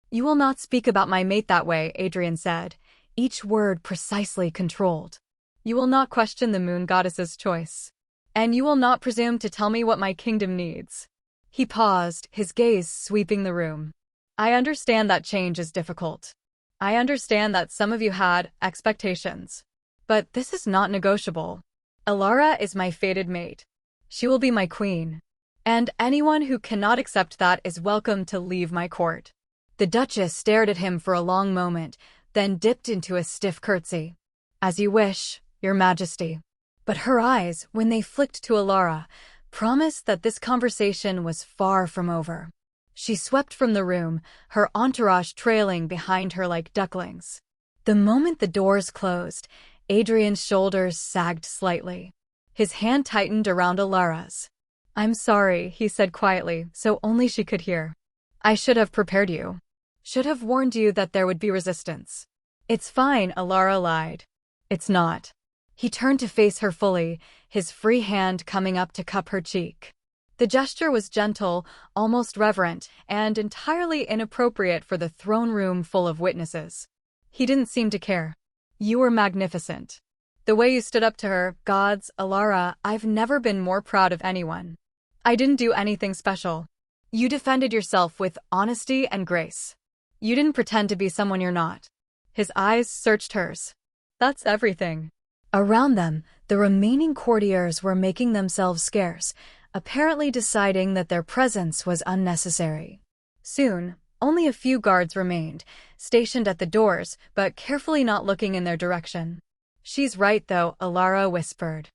You will not speak about my mate that way, Adrian said, each word precisely controlled. You will not question the moon goddess's choice. And you will not presume to tell me what my kingdom needs. He paused, his gaze sweeping the room. I understand that change is difficult. I understand that some of you had expectations. But this is not negotiable. Alara is my fated mate. She will be my queen. And anyone who cannot accept that is welcome to leave my court. The Duchess stared at him for a long moment, then dipped into a stiff curtsy. As you wish, Your Majesty. But her eyes, when they flicked to Alara, promised that this conversation was far from over. She swept from the room, her entourage trailing behind her like ducklings. The moment the doors closed, Adrian's shoulders sagged slightly. His hand tightened around Alara's. I'm sorry, he said quietly, so only she could hear. I should have prepared you. Should have warned you that there would be resistance. It's fine, Alara lied. It's not. He turned to face her fully, his free hand coming up to cup her cheek. The gesture was gentle, almost reverent, and entirely inappropriate for the throne room full of witnesses. He didn't seem to care. You were magnificent. The way you stood up to her, gods, Alara, I've never been more proud of anyone. I didn't do anything special. You defended yourself with honesty and grace. You didn't pretend to be someone you're not. His eyes searched hers. That's everything. Around them, the remaining courtiers were making themselves scarce, apparently deciding that their presence was unnecessary. Soon, only a few guards remained, stationed at the doors, but carefully not looking in their direction. She's right, though, Alara whispered.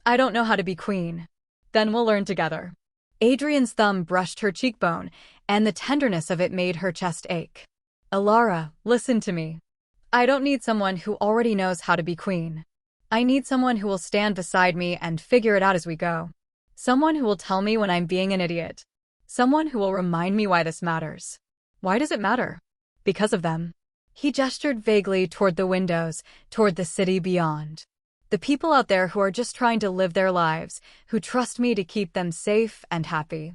I don't know how to be queen. Then we'll learn together. Adrian's thumb brushed her cheekbone, and the tenderness of it made her chest ache. Alara, listen to me. I don't need someone who already knows how to be queen. I need someone who will stand beside me and figure it out as we go. Someone who will tell me when I'm being an idiot. Someone who will remind me why this matters. Why does it matter? Because of them. He gestured vaguely toward the windows, toward the city beyond. The people out there who are just trying to live their lives, who trust me to keep them safe and happy.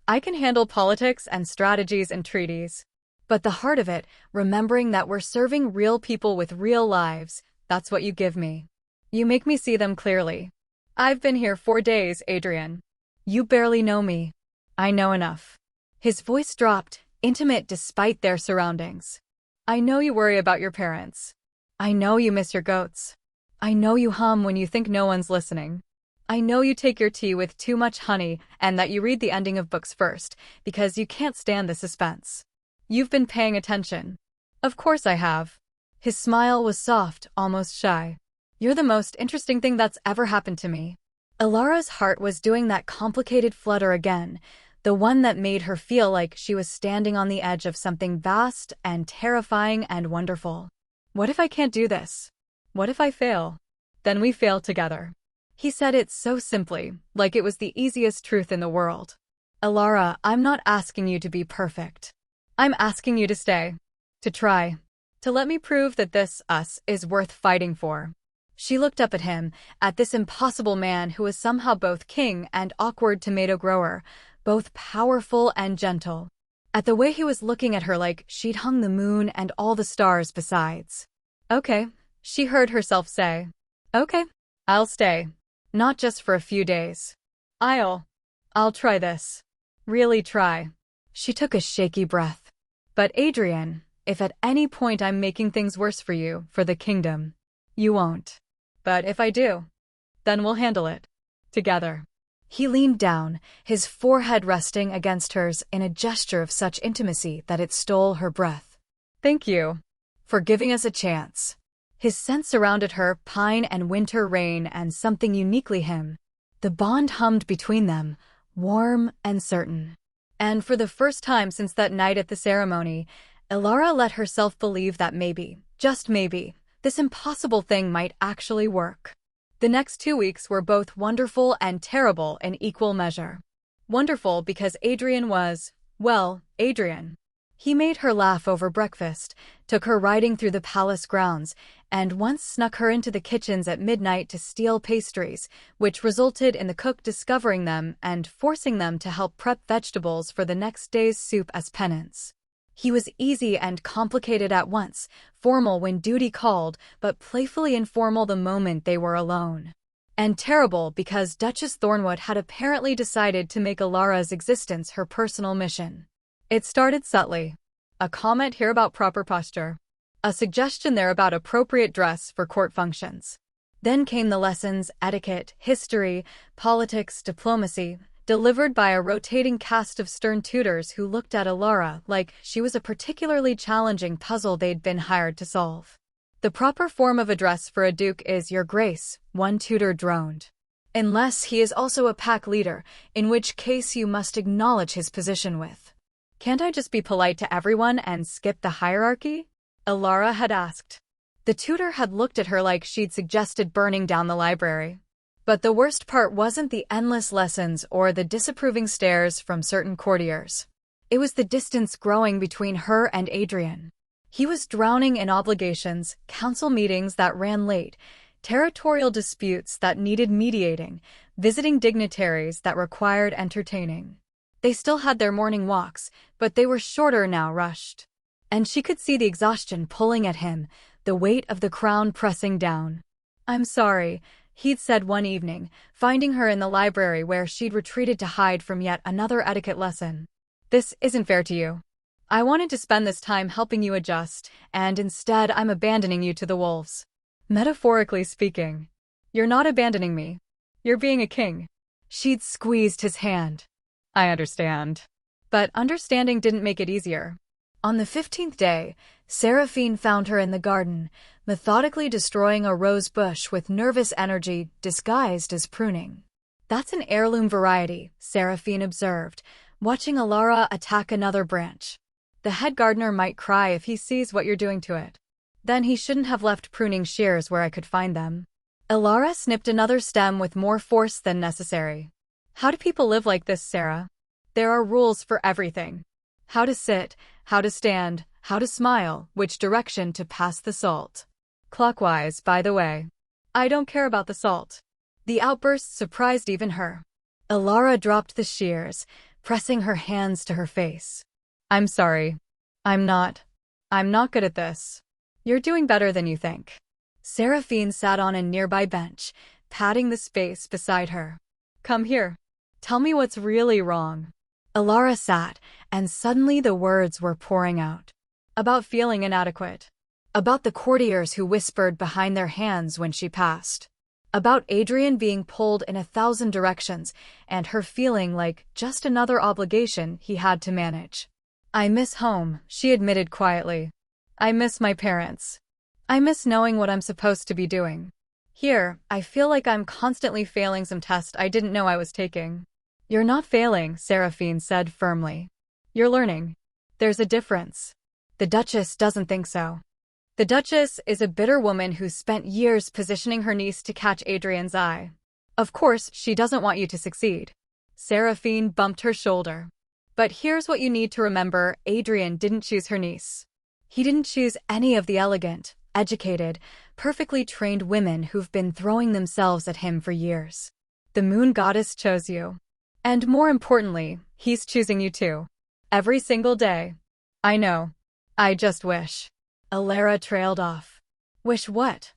I can handle politics and strategies and treaties. But the heart of it, remembering that we're serving real people with real lives, that's what you give me. You make me see them clearly. I've been here 4 days, Adrian. You barely know me. I know enough. His voice dropped, intimate despite their surroundings. I know you worry about your parents. I know you miss your goats. I know you hum when you think no one's listening. I know you take your tea with too much honey and that you read the ending of books first because you can't stand the suspense. You've been paying attention. Of course I have. His smile was soft, almost shy. You're the most interesting thing that's ever happened to me. Alara's heart was doing that complicated flutter again, the one that made her feel like she was standing on the edge of something vast and terrifying and wonderful. What if I can't do this? What if I fail? Then we fail together. He said it so simply, like it was the easiest truth in the world. Alara, I'm not asking you to be perfect. I'm asking you to stay. To try. To let me prove that this, us, is worth fighting for. She looked up at him, at this impossible man who was somehow both king and awkward tomato grower, both powerful and gentle. At the way he was looking at her like she'd hung the moon and all the stars besides. Okay, she heard herself say. Okay, I'll stay. Not just for a few days. I'll try this. Really try. She took a shaky breath. But Adrian, if at any point I'm making things worse for you, for the kingdom, you won't. But if I do, then we'll handle it. Together. He leaned down, his forehead resting against hers in a gesture of such intimacy that it stole her breath. Thank you. For giving us a chance. His scent surrounded her, pine and winter rain and something uniquely him. The bond hummed between them, warm and certain. And for the first time since that night at the ceremony, Elara let herself believe that maybe, just maybe, this impossible thing might actually work. The next 2 weeks were both wonderful and terrible in equal measure. Wonderful because Adrian was, well, Adrian. He made her laugh over breakfast, took her riding through the palace grounds, and once snuck her into the kitchens at midnight to steal pastries, which resulted in the cook discovering them and forcing them to help prep vegetables for the next day's soup as penance. He was easy and complicated at once, formal when duty called, but playfully informal the moment they were alone. And terrible because Duchess Thornwood had apparently decided to make Elara's existence her personal mission. It started subtly. A comment here about proper posture. A suggestion there about appropriate dress for court functions. Then came the lessons, etiquette, history, politics, diplomacy, delivered by a rotating cast of stern tutors who looked at Elara like she was a particularly challenging puzzle they'd been hired to solve. The proper form of address for a duke is Your Grace, one tutor droned. Unless he is also a pack leader, in which case you must acknowledge his position with. Can't I just be polite to everyone and skip the hierarchy? Elara had asked. The tutor had looked at her like she'd suggested burning down the library. But the worst part wasn't the endless lessons or the disapproving stares from certain courtiers. It was the distance growing between her and Adrian. He was drowning in obligations, council meetings that ran late, territorial disputes that needed mediating, visiting dignitaries that required entertaining. They still had their morning walks, but they were shorter now, rushed. And she could see the exhaustion pulling at him, the weight of the crown pressing down. I'm sorry, he'd said one evening, finding her in the library where she'd retreated to hide from yet another etiquette lesson. This isn't fair to you. I wanted to spend this time helping you adjust, and instead I'm abandoning you to the wolves. Metaphorically speaking. You're not abandoning me. You're being a king. She'd squeezed his hand. I understand. But understanding didn't make it easier. On the 15th day, Seraphine found her in the garden, methodically destroying a rose bush with nervous energy disguised as pruning. That's an heirloom variety, Seraphine observed, watching Elara attack another branch. The head gardener might cry if he sees what you're doing to it. Then he shouldn't have left pruning shears where I could find them. Elara snipped another stem with more force than necessary. How do people live like this, Sarah? There are rules for everything. How to sit, how to stand, how to smile, which direction to pass the salt. Clockwise, by the way. I don't care about the salt. The outburst surprised even her. Elara dropped the shears, pressing her hands to her face. I'm sorry. I'm not good at this. You're doing better than you think. Seraphine sat on a nearby bench, patting the space beside her. Come here. Tell me what's really wrong. Elara sat, and suddenly the words were pouring out. About feeling inadequate. About the courtiers who whispered behind their hands when she passed. About Adrian being pulled in 1,000 directions, and her feeling like just another obligation he had to manage. I miss home, she admitted quietly. I miss my parents. I miss knowing what I'm supposed to be doing. Here, I feel like I'm constantly failing some test I didn't know I was taking. You're not failing, Seraphine said firmly. You're learning. There's a difference. The Duchess doesn't think so. The Duchess is a bitter woman who spent years positioning her niece to catch Adrian's eye. Of course, she doesn't want you to succeed. Seraphine bumped her shoulder. But here's what you need to remember, Adrian didn't choose her niece. He didn't choose any of the elegant, educated, perfectly trained women who've been throwing themselves at him for years. The moon goddess chose you. And more importantly, he's choosing you too. Every single day. I know. I just wish. Elara trailed off. Wish what?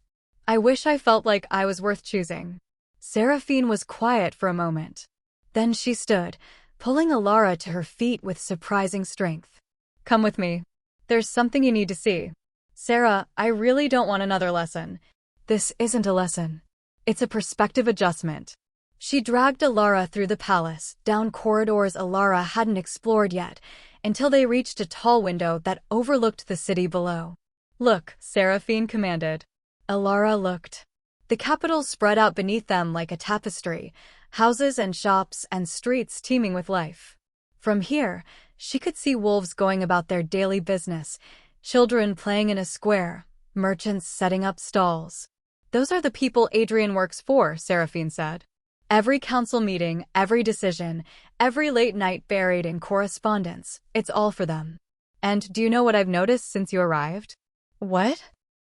I wish I felt like I was worth choosing. Seraphine was quiet for a moment. Then she stood, pulling Elara to her feet with surprising strength. Come with me. There's something you need to see. Sarah, I really don't want another lesson. This isn't a lesson. It's a perspective adjustment. She dragged Elara through the palace, down corridors Elara hadn't explored yet, until they reached a tall window that overlooked the city below. Look, Seraphine commanded. Alara looked. The capital spread out beneath them like a tapestry, houses and shops and streets teeming with life. From here, she could see wolves going about their daily business, children playing in a square, merchants setting up stalls. Those are the people Adrian works for, Seraphine said. Every council meeting, every decision, every late night buried in correspondence, it's all for them. And do you know what I've noticed since you arrived? What?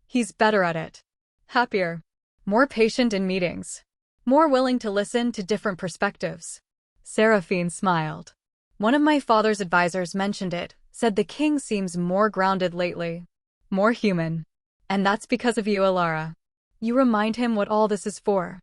He's better at it. Happier. More patient in meetings. More willing to listen to different perspectives. Seraphine smiled. One of my father's advisors mentioned it, said the king seems more grounded lately. More human. And that's because of you, Alara. You remind him what all this is for.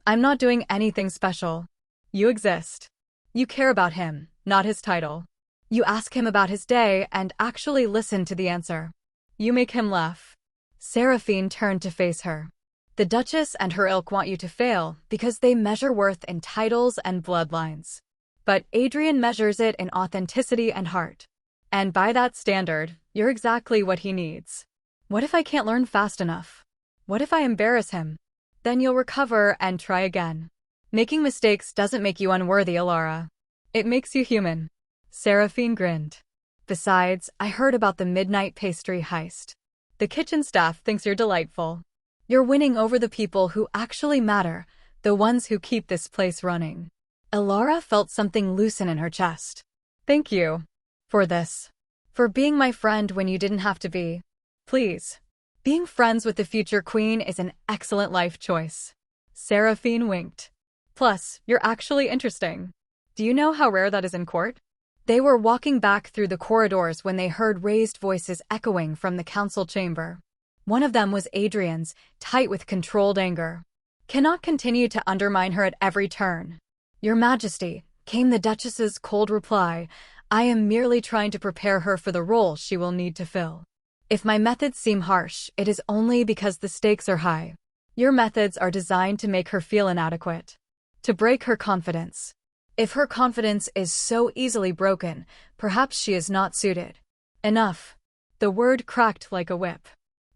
I'm not doing anything special. You exist. You care about him, not his title. You ask him about his day and actually listen to the answer. You make him laugh. Seraphine turned to face her. The Duchess and her ilk want you to fail because they measure worth in titles and bloodlines. But Adrian measures it in authenticity and heart. And by that standard, you're exactly what he needs. What if I can't learn fast enough? What if I embarrass him? Then you'll recover and try again. Making mistakes doesn't make you unworthy, Alara. It makes you human. Seraphine grinned. Besides, I heard about the midnight pastry heist. The kitchen staff thinks you're delightful. You're winning over the people who actually matter, the ones who keep this place running. Alara felt something loosen in her chest. Thank you. For this. For being my friend when you didn't have to be. Please. Being friends with the future queen is an excellent life choice. Seraphine winked. Plus, you're actually interesting. Do you know how rare that is in court? They were walking back through the corridors when they heard raised voices echoing from the council chamber. One of them was Adrian's, tight with controlled anger. Cannot continue to undermine her at every turn. Your Majesty, came the Duchess's cold reply, I am merely trying to prepare her for the role she will need to fill. If my methods seem harsh, it is only because the stakes are high. Your methods are designed to make her feel inadequate. To break her confidence. If her confidence is so easily broken, perhaps she is not suited. Enough. The word cracked like a whip.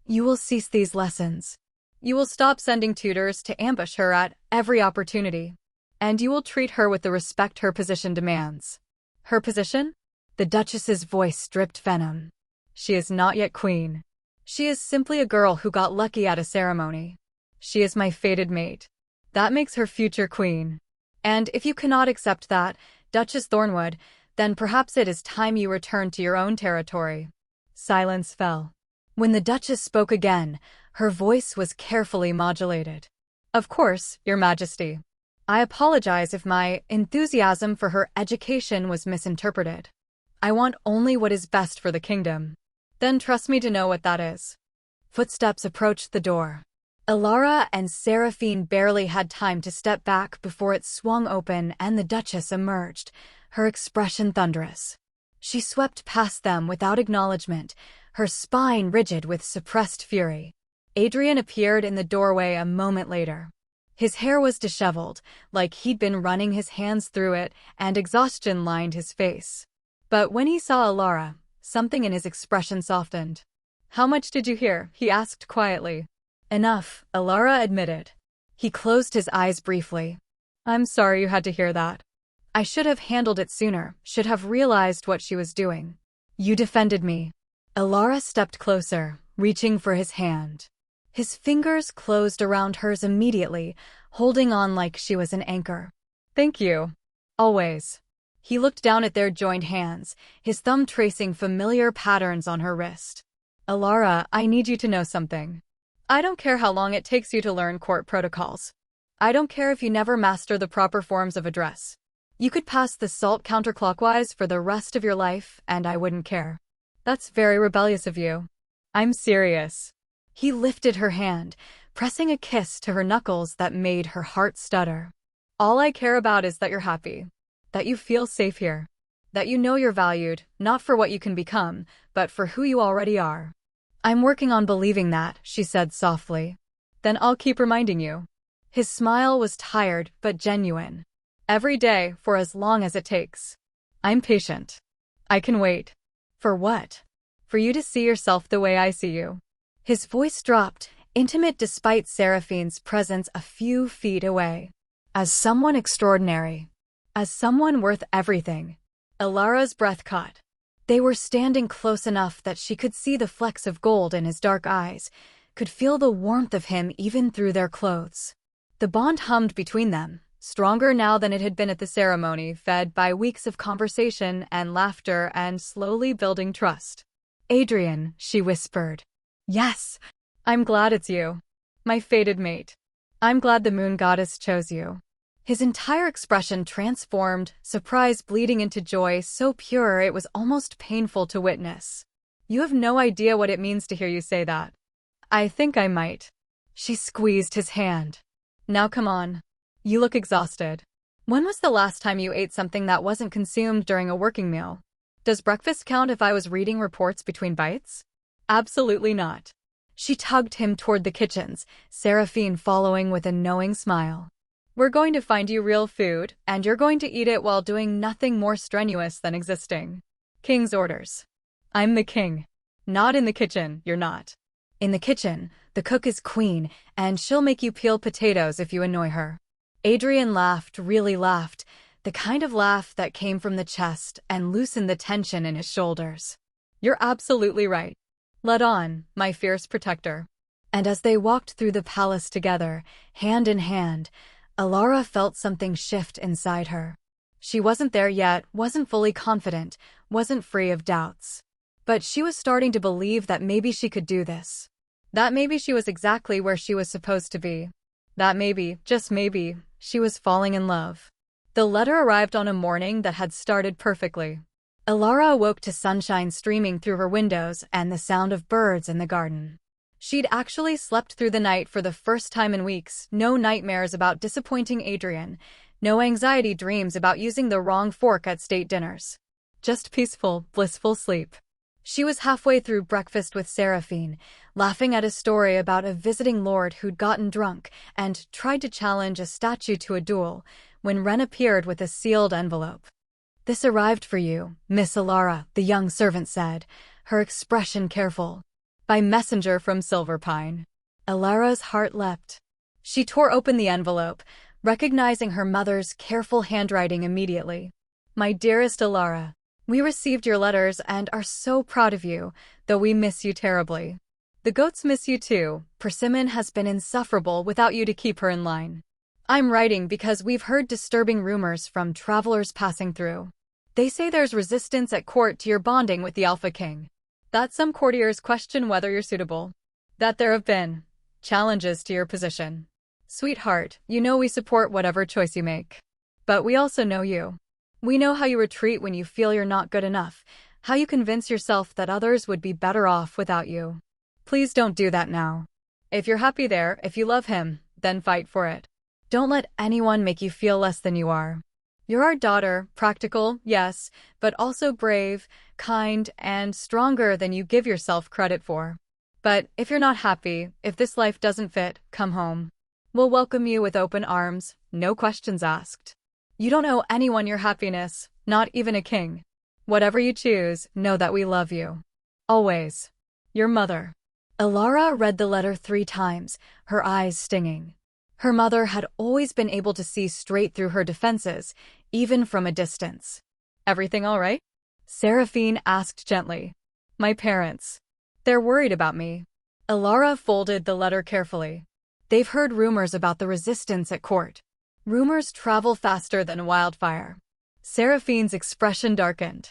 You will cease these lessons. You will stop sending tutors to ambush her at every opportunity. And you will treat her with the respect her position demands. Her position? The Duchess's voice dripped venom. She is not yet queen. She is simply a girl who got lucky at a ceremony. She is my fated mate. That makes her future queen. And if you cannot accept that, Duchess Thornwood, then perhaps it is time you return to your own territory. Silence fell. When the Duchess spoke again, her voice was carefully modulated. Of course, Your Majesty. I apologize if my enthusiasm for her education was misinterpreted. I want only what is best for the kingdom. Then trust me to know what that is. Footsteps approached the door. Alara and Seraphine barely had time to step back before it swung open and the Duchess emerged, her expression thunderous. She swept past them without acknowledgement, her spine rigid with suppressed fury. Adrian appeared in the doorway a moment later. His hair was disheveled, like he'd been running his hands through it, and exhaustion lined his face. But when he saw Alara, something in his expression softened. How much did you hear? He asked quietly. Enough, Alara admitted. He closed his eyes briefly. I'm sorry you had to hear that. I should have handled it sooner, should have realized what she was doing. You defended me. Alara stepped closer, reaching for his hand. His fingers closed around hers immediately, holding on like she was an anchor. Thank you. Always. He looked down at their joined hands, his thumb tracing familiar patterns on her wrist. Alara, I need you to know something. I don't care how long it takes you to learn court protocols. I don't care if you never master the proper forms of address. You could pass the salt counterclockwise for the rest of your life, and I wouldn't care. That's very rebellious of you. I'm serious. He lifted her hand, pressing a kiss to her knuckles that made her heart stutter. All I care about is that you're happy. That you feel safe here. That you know you're valued, not for what you can become, but for who you already are. I'm working on believing that, she said softly. Then I'll keep reminding you. His smile was tired but genuine. Every day, for as long as it takes. I'm patient. I can wait. For what? For you to see yourself the way I see you. His voice dropped, intimate despite Seraphine's presence a few feet away. As someone extraordinary. As someone worth everything. Ilara's breath caught. They were standing close enough that she could see the flecks of gold in his dark eyes, could feel the warmth of him even through their clothes. The bond hummed between them, stronger now than it had been at the ceremony, fed by weeks of conversation and laughter and slowly building trust. "Adrian," she whispered. "Yes, I'm glad it's you. My fated mate. I'm glad the moon goddess chose you." His entire expression transformed, surprise bleeding into joy so pure it was almost painful to witness. "You have no idea what it means to hear you say that." "I think I might." She squeezed his hand. "Now come on. You look exhausted. When was the last time you ate something that wasn't consumed during a working meal? Does breakfast count if I was reading reports between bites?" "Absolutely not." She tugged him toward the kitchens, Seraphine following with a knowing smile. "We're going to find you real food, and you're going to eat it while doing nothing more strenuous than existing. King's orders." "I'm the king." "Not in the kitchen, you're not." "In the kitchen, the cook is queen, and she'll make you peel potatoes if you annoy her." Adrian laughed, really laughed, the kind of laugh that came from the chest and loosened the tension in his shoulders. "You're absolutely right. Let on, my fierce protector." And as they walked through the palace together, hand in hand, Ilara felt something shift inside her. She wasn't there yet, wasn't fully confident, wasn't free of doubts. But she was starting to believe that maybe she could do this. That maybe she was exactly where she was supposed to be. That maybe, just maybe, she was falling in love. The letter arrived on a morning that had started perfectly. Ilara awoke to sunshine streaming through her windows and the sound of birds in the garden. She'd actually slept through the night for the first time in weeks, no nightmares about disappointing Adrian, no anxiety dreams about using the wrong fork at state dinners. Just peaceful, blissful sleep. She was halfway through breakfast with Seraphine, laughing at a story about a visiting lord who'd gotten drunk and tried to challenge a statue to a duel, when Wren appeared with a sealed envelope. "This arrived for you, Miss Ilara," the young servant said, her expression careful. "By messenger from Silverpine." Ilara's heart leapt. She tore open the envelope, recognizing her mother's careful handwriting immediately. "My dearest Ilara, we received your letters and are so proud of you, though we miss you terribly. The goats miss you too. Persimmon has been insufferable without you to keep her in line. I'm writing because we've heard disturbing rumors from travelers passing through. They say there's resistance at court to your bonding with the Alpha King. That some courtiers question whether you're suitable. That there have been challenges to your position. Sweetheart, you know we support whatever choice you make. But we also know you. We know how you retreat when you feel you're not good enough, how you convince yourself that others would be better off without you. Please don't do that now. If you're happy there, if you love him, then fight for it. Don't let anyone make you feel less than you are. You're our daughter, practical, yes, but also brave, kind, and stronger than you give yourself credit for. But if you're not happy, if this life doesn't fit, come home. We'll welcome you with open arms, no questions asked. You don't owe anyone your happiness, not even a king. Whatever you choose, know that we love you. Always. Your mother." Ilara read the letter 3 times, her eyes stinging. Her mother had always been able to see straight through her defenses, even from a distance. "Everything all right?" Seraphine asked gently. "My parents. They're worried about me." Ilara folded the letter carefully. "They've heard rumors about the resistance at court. Rumors travel faster than wildfire." Seraphine's expression darkened.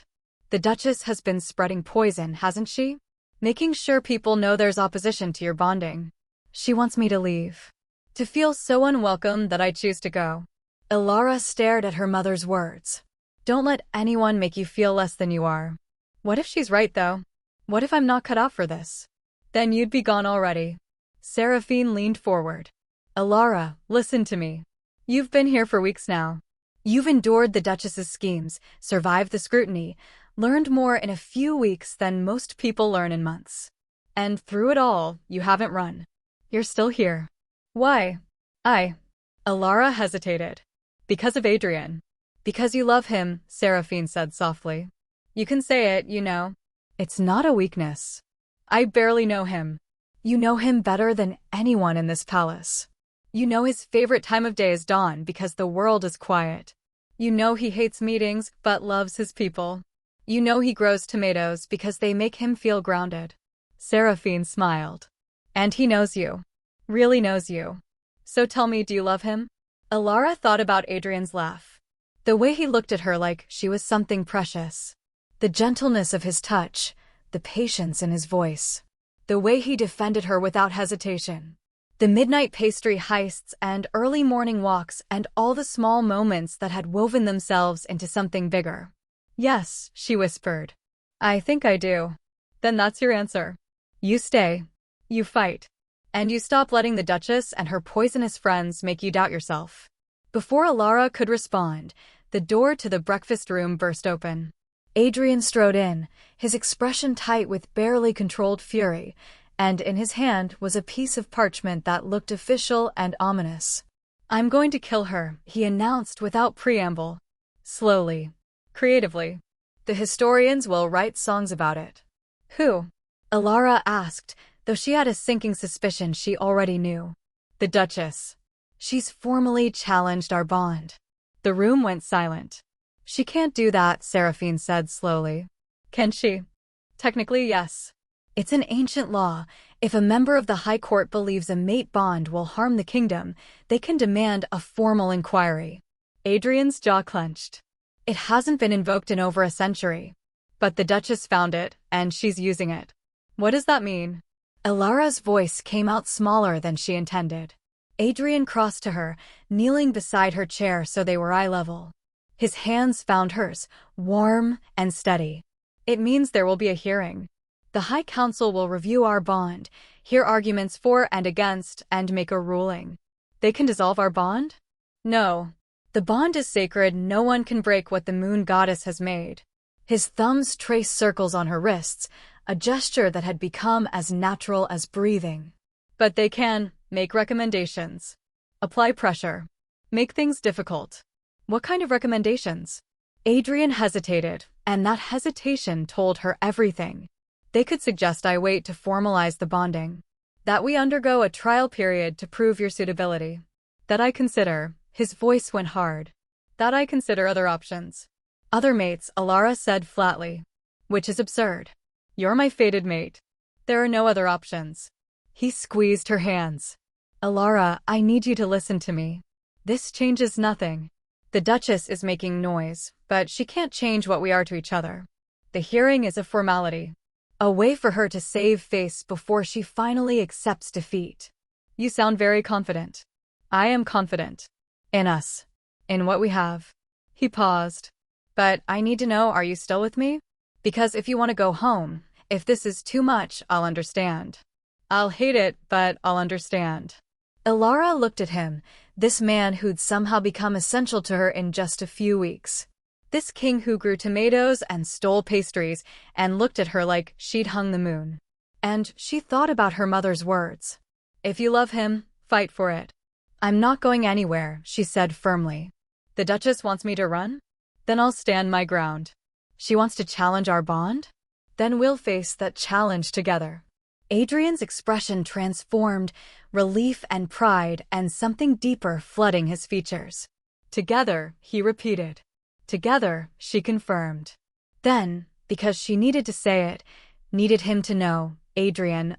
"The Duchess has been spreading poison, hasn't she? Making sure people know there's opposition to your bonding. She wants me to leave. To feel so unwelcome that I choose to go." Ilara stared at her mother's words. "Don't let anyone make you feel less than you are." "What if she's right, though? What if I'm not cut out for this? Then you'd be gone already." Seraphine leaned forward. "Ilara, listen to me. You've been here for weeks now. You've endured the Duchess's schemes, survived the scrutiny, learned more in a few weeks than most people learn in months. And through it all, you haven't run. You're still here." "Why?" Ilara hesitated. "Because of Adrian." "Because you love him," Seraphine said softly. "You can say it, you know. It's not a weakness. I barely know him. You know him better than anyone in this palace. You know his favorite time of day is dawn because the world is quiet. You know he hates meetings but loves his people. You know he grows tomatoes because they make him feel grounded. Seraphine smiled. And he knows you. Really knows you. So tell me, do you love him? Alara thought about Adrian's laugh. The way he looked at her like she was something precious. The gentleness of his touch, the patience in his voice. The way he defended her without hesitation. The midnight pastry heists and early morning walks and all the small moments that had woven themselves into something bigger. Yes, she whispered. I think I do. Then that's your answer. You stay. You fight. And you stop letting the Duchess and her poisonous friends make you doubt yourself. Before Alara could respond, the door to the breakfast room burst open. Adrian strode in, his expression tight with barely controlled fury, and in his hand was a piece of parchment that looked official and ominous. I'm going to kill her, he announced without preamble. Slowly. Creatively. The historians will write songs about it. Who? Alara asked, though she had a sinking suspicion she already knew. The Duchess. She's formally challenged our bond. The room went silent. She can't do that, Seraphine said slowly. Can she? Technically, yes. It's an ancient law. If a member of the High Court believes a mate bond will harm the kingdom, they can demand a formal inquiry. Adrian's jaw clenched. It hasn't been invoked in over a century. But the Duchess found it, and she's using it. What does that mean? Alara's voice came out smaller than she intended. Adrian crossed to her, kneeling beside her chair so they were eye level. His hands found hers, warm and steady. It means there will be a hearing. The High Council will review our bond, hear arguments for and against, and make a ruling. They can dissolve our bond? No. The bond is sacred, no one can break what the moon goddess has made. His thumbs traced circles on her wrists, a gesture that had become as natural as breathing. But they can make recommendations. Apply pressure. Make things difficult. What kind of recommendations? Adrian hesitated, and that hesitation told her everything. They could suggest I wait to formalize the bonding. That we undergo a trial period to prove your suitability. That I consider, his voice went hard. That I consider other options. Other mates, Alara said flatly. Which is absurd. You're my fated mate. There are no other options. He squeezed her hands. Alara, I need you to listen to me. This changes nothing. The Duchess is making noise, but she can't change what we are to each other. The hearing is a formality. A way for her to save face before she finally accepts defeat. You sound very confident. I am confident. In us. In what we have. He paused. But I need to know, are you still with me? Because if you want to go home, if this is too much, I'll understand. I'll hate it, but I'll understand. Alara looked at him, this man who'd somehow become essential to her in just a few weeks. This king who grew tomatoes and stole pastries and looked at her like she'd hung the moon. And she thought about her mother's words. If you love him, fight for it. I'm not going anywhere, she said firmly. The Duchess wants me to run? Then I'll stand my ground. She wants to challenge our bond? Then we'll face that challenge together. Adrian's expression transformed, relief and pride and something deeper flooding his features. Together, he repeated. Together, she confirmed. Then, because she needed to say it, needed him to know, Adrian,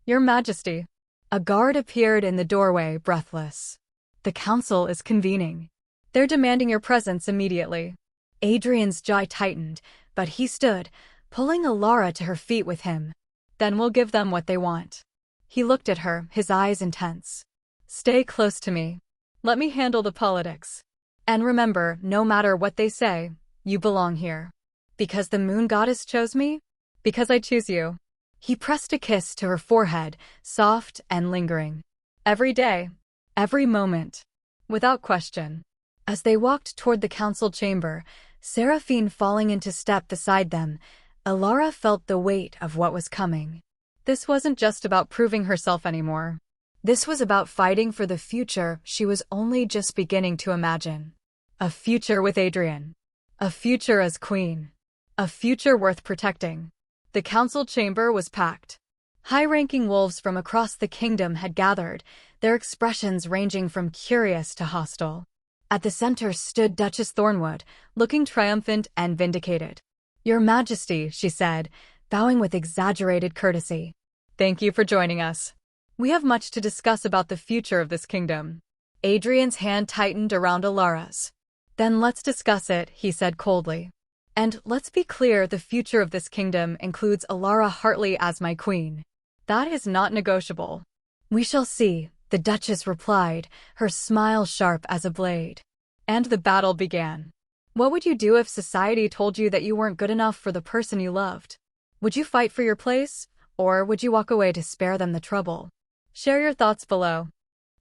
Your Majesty. A guard appeared in the doorway, breathless. The council is convening. They're demanding your presence immediately. Adrian's jaw tightened, but he stood, pulling Alara to her feet with him. Then we'll give them what they want. He looked at her, his eyes intense. Stay close to me. Let me handle the politics. And remember, no matter what they say, you belong here. Because the moon goddess chose me? Because I choose you. He pressed a kiss to her forehead, soft and lingering. Every day. Every moment. Without question. As they walked toward the council chamber, Seraphine falling into step beside them, Alara felt the weight of what was coming. This wasn't just about proving herself anymore. This was about fighting for the future she was only just beginning to imagine. A future with Adrian. A future as queen. A future worth protecting. The council chamber was packed. High-ranking wolves from across the kingdom had gathered, their expressions ranging from curious to hostile. At the center stood Duchess Thornwood, looking triumphant and vindicated. "Your Majesty," she said, bowing with exaggerated courtesy. "Thank you for joining us. We have much to discuss about the future of this kingdom." Adrian's hand tightened around Alara's. "Then let's discuss it," he said coldly. "And let's be clear, the future of this kingdom includes Alara Hartley as my queen. That is not negotiable." "We shall see," the Duchess replied, her smile sharp as a blade. And the battle began. What would you do if society told you that you weren't good enough for the person you loved? Would you fight for your place, or would you walk away to spare them the trouble? Share your thoughts below.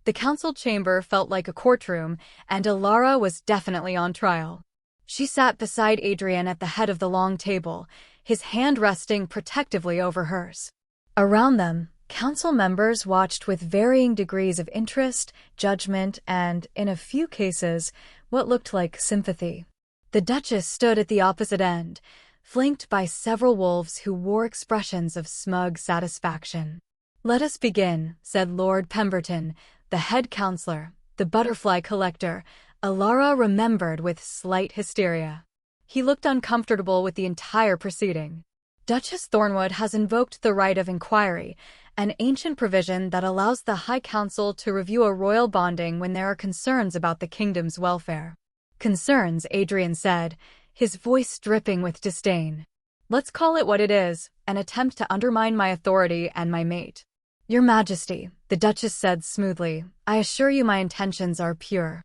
The council chamber felt like a courtroom, and Alara was definitely on trial. She sat beside Adrian at the head of the long table, his hand resting protectively over hers. Around them, council members watched with varying degrees of interest, judgment, and, in a few cases, what looked like sympathy. The Duchess stood at the opposite end, flanked by several wolves who wore expressions of smug satisfaction. "Let us begin," said Lord Pemberton, the head counselor, the butterfly collector. Alara remembered with slight hysteria. He looked uncomfortable with the entire proceeding. "Duchess Thornwood has invoked the right of inquiry, an ancient provision that allows the High Council to review a royal bonding when there are concerns about the kingdom's welfare." "Concerns," Adrian said, his voice dripping with disdain. "Let's call it what it is, an attempt to undermine my authority and my mate." "Your Majesty," the Duchess said smoothly, "I assure you my intentions are pure.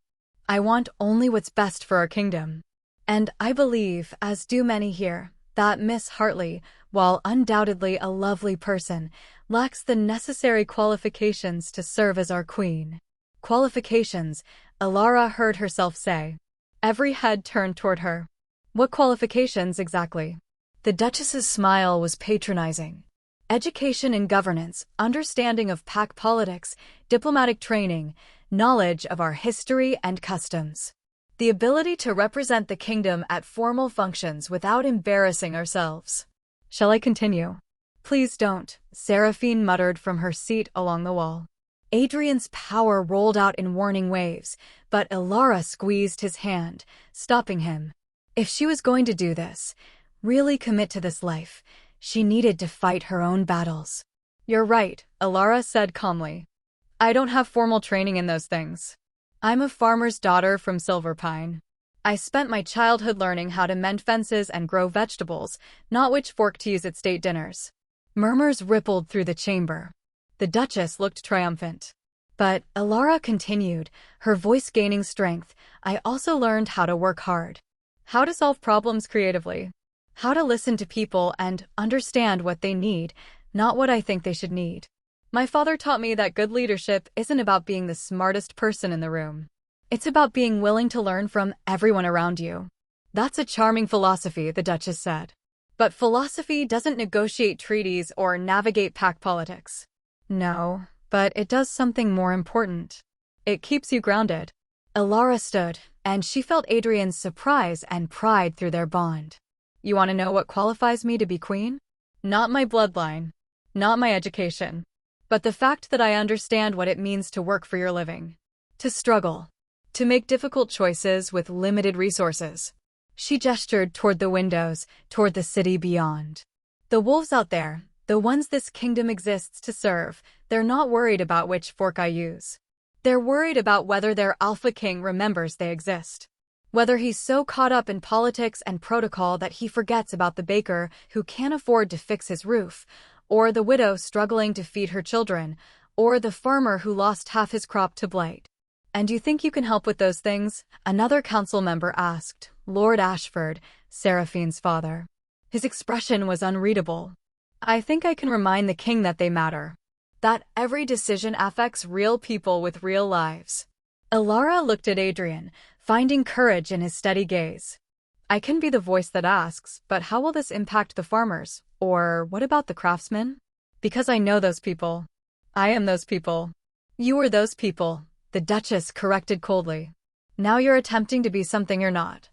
I want only what's best for our kingdom. And I believe, as do many here, that Miss Hartley, while undoubtedly a lovely person, lacks the necessary qualifications to serve as our queen." "Qualifications," Alara heard herself say. Every head turned toward her. "What qualifications exactly?" The Duchess's smile was patronizing. "Education in governance, understanding of pack politics, diplomatic training, knowledge of our history and customs. The ability to represent the kingdom at formal functions without embarrassing ourselves." "Shall I continue?" "Please don't," Seraphine muttered from her seat along the wall. Adrian's power rolled out in warning waves, but Alara squeezed his hand, stopping him. If she was going to do this, really commit to this life, she needed to fight her own battles. "You're right," Alara said calmly. "I don't have formal training in those things. I'm a farmer's daughter from Silverpine. I spent my childhood learning how to mend fences and grow vegetables, not which fork to use at state dinners." Murmurs rippled through the chamber. The Duchess looked triumphant. But Alara continued, her voice gaining strength. "I also learned how to work hard. How to solve problems creatively. How to listen to people and understand what they need, not what I think they should need. My father taught me that good leadership isn't about being the smartest person in the room. It's about being willing to learn from everyone around you." "That's a charming philosophy," the Duchess said. "But philosophy doesn't negotiate treaties or navigate pack politics." "No, but it does something more important. It keeps you grounded." Alara stood, and she felt Adrian's surprise and pride through their bond. "You want to know what qualifies me to be queen? Not my bloodline, not my education, but the fact that I understand what it means to work for your living, to struggle, to make difficult choices with limited resources." She gestured toward the windows, toward the city beyond. "The wolves out there, the ones this kingdom exists to serve, they're not worried about which fork I use. They're worried about whether their alpha king remembers they exist. Whether he's so caught up in politics and protocol that he forgets about the baker who can't afford to fix his roof, or the widow struggling to feed her children, or the farmer who lost half his crop to blight." "And you think you can help with those things?" another council member asked, Lord Ashford, Seraphine's father. His expression was unreadable. "I think I can remind the king that they matter. That every decision affects real people with real lives." Alara looked at Adrian, finding courage in his steady gaze. "I can be the voice that asks, but how will this impact the farmers? Or what about the craftsmen? Because I know those people. I am those people." "You are those people," the Duchess corrected coldly. "Now you're attempting to be something you're not."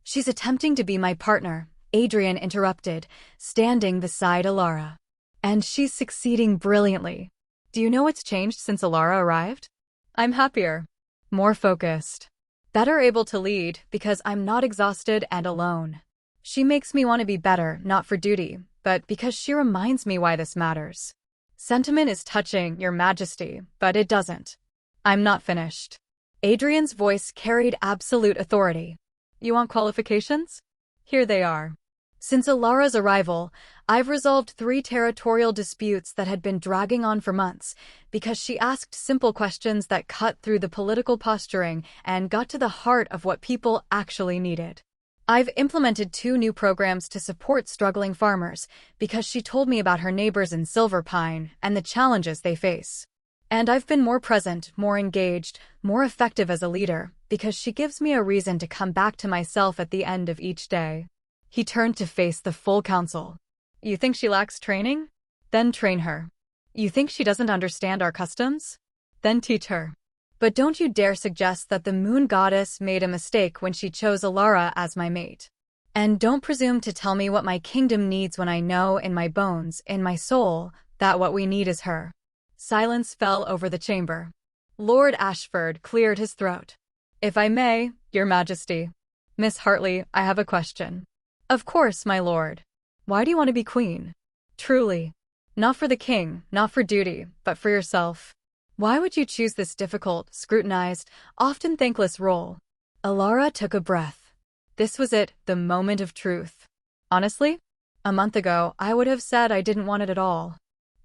"She's attempting to be my partner," Adrian interrupted, standing beside Alara. And she's succeeding brilliantly. Do you know what's changed since Alara arrived? I'm happier, more focused, better able to lead because I'm not exhausted and alone. She makes me want to be better, not for duty, but because she reminds me why this matters. Sentiment is touching, Your Majesty, but it doesn't. I'm not finished. Adrian's voice carried absolute authority. You want qualifications? Here they are. Since Alara's arrival, I've resolved 3 territorial disputes that had been dragging on for months because she asked simple questions that cut through the political posturing and got to the heart of what people actually needed. I've implemented 2 new programs to support struggling farmers because she told me about her neighbors in Silver Pine and the challenges they face. And I've been more present, more engaged, more effective as a leader because she gives me a reason to come back to myself at the end of each day. He turned to face the full council. You think she lacks training? Then train her. You think she doesn't understand our customs? Then teach her. But don't you dare suggest that the moon goddess made a mistake when she chose Alara as my mate. And don't presume to tell me what my kingdom needs when I know in my bones, in my soul, that what we need is her. Silence fell over the chamber. Lord Ashford cleared his throat. If I may, Your Majesty. Miss Hartley, I have a question. Of course, my lord. Why do you want to be queen? Truly. Not for the king, not for duty, but for yourself. Why would you choose this difficult, scrutinized, often thankless role? Alara took a breath. This was it, the moment of truth. Honestly, a month ago, I would have said I didn't want it at all.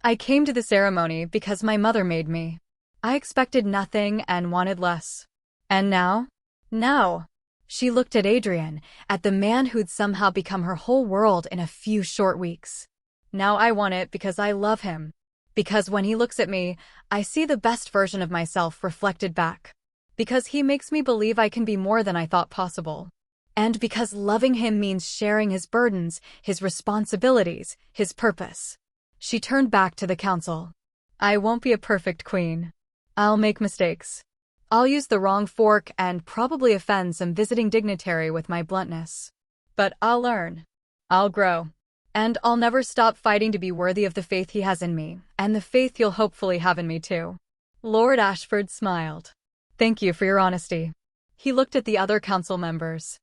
I came to the ceremony because my mother made me. I expected nothing and wanted less. And now? Now! She looked at Adrian, at the man who'd somehow become her whole world in a few short weeks. Now I want it because I love him. Because when he looks at me, I see the best version of myself reflected back. Because he makes me believe I can be more than I thought possible. And because loving him means sharing his burdens, his responsibilities, his purpose. She turned back to the council. I won't be a perfect queen. I'll make mistakes. I'll use the wrong fork and probably offend some visiting dignitary with my bluntness. But I'll learn. I'll grow. And I'll never stop fighting to be worthy of the faith he has in me, and the faith you'll hopefully have in me too. Lord Ashford smiled. Thank you for your honesty. He looked at the other council members.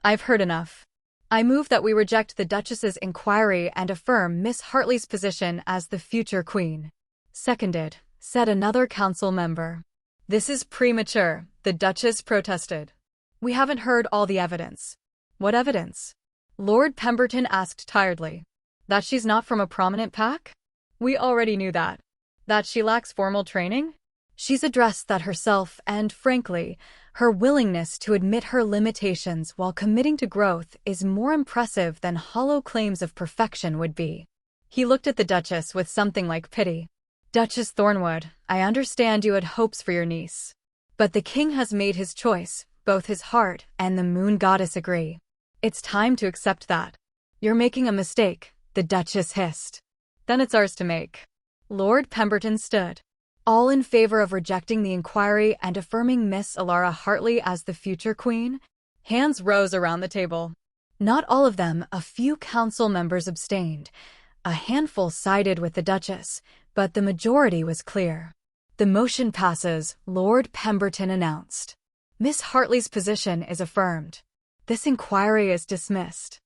I've heard enough. I move that we reject the Duchess's inquiry and affirm Miss Hartley's position as the future queen. Seconded, said another council member. This is premature, the Duchess protested. We haven't heard all the evidence. What evidence? Lord Pemberton asked tiredly. That she's not from a prominent pack? We already knew that. That she lacks formal training? She's addressed that herself and, frankly, her willingness to admit her limitations while committing to growth is more impressive than hollow claims of perfection would be. He looked at the Duchess with something like pity. Duchess Thornwood, I understand you had hopes for your niece. But the king has made his choice, both his heart and the moon goddess agree. It's time to accept that. You're making a mistake, the Duchess hissed. Then it's ours to make. Lord Pemberton stood. All in favor of rejecting the inquiry and affirming Miss Alara Hartley as the future queen? Hands rose around the table. Not all of them, a few council members abstained. A handful sided with the Duchess, but the majority was clear. The motion passes, Lord Pemberton announced. Miss Hartley's position is affirmed. This inquiry is dismissed.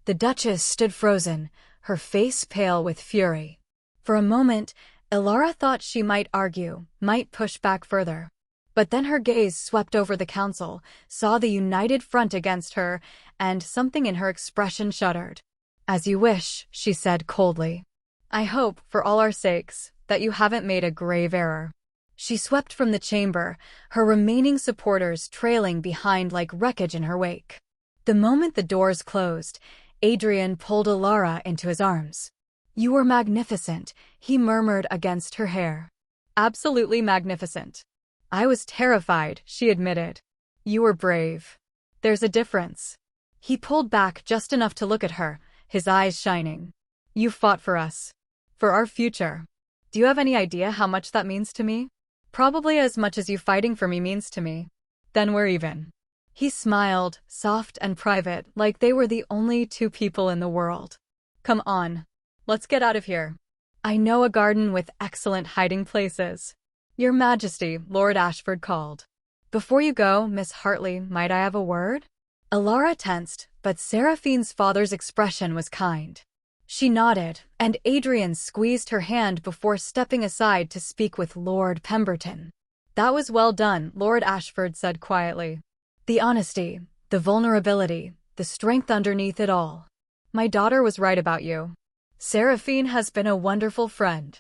The Duchess stood frozen, her face pale with fury. For a moment, Alara thought she might argue, might push back further. But then her gaze swept over the council, saw the united front against her, and something in her expression shuddered. As you wish, she said coldly. I hope, for all our sakes, that you haven't made a grave error. She swept from the chamber, her remaining supporters trailing behind like wreckage in her wake. The moment the doors closed, Adrian pulled Alara into his arms. You were magnificent, he murmured against her hair. Absolutely magnificent. I was terrified, she admitted. You were brave. There's a difference. He pulled back just enough to look at her, his eyes shining. You fought for us. For our future. Do you have any idea how much that means to me? Probably as much as you fighting for me means to me. Then we're even. He smiled, soft and private, like they were the only 2 people in the world. Come on. Let's get out of here. I know a garden with excellent hiding places. Your Majesty, Lord Ashford called. Before you go, Miss Hartley, might I have a word? Alara tensed, but Seraphine's father's expression was kind. She nodded, and Adrian squeezed her hand before stepping aside to speak with Lord Pemberton. That was well done, Lord Ashford said quietly. The honesty, the vulnerability, the strength underneath it all. My daughter was right about you. Seraphine has been a wonderful friend.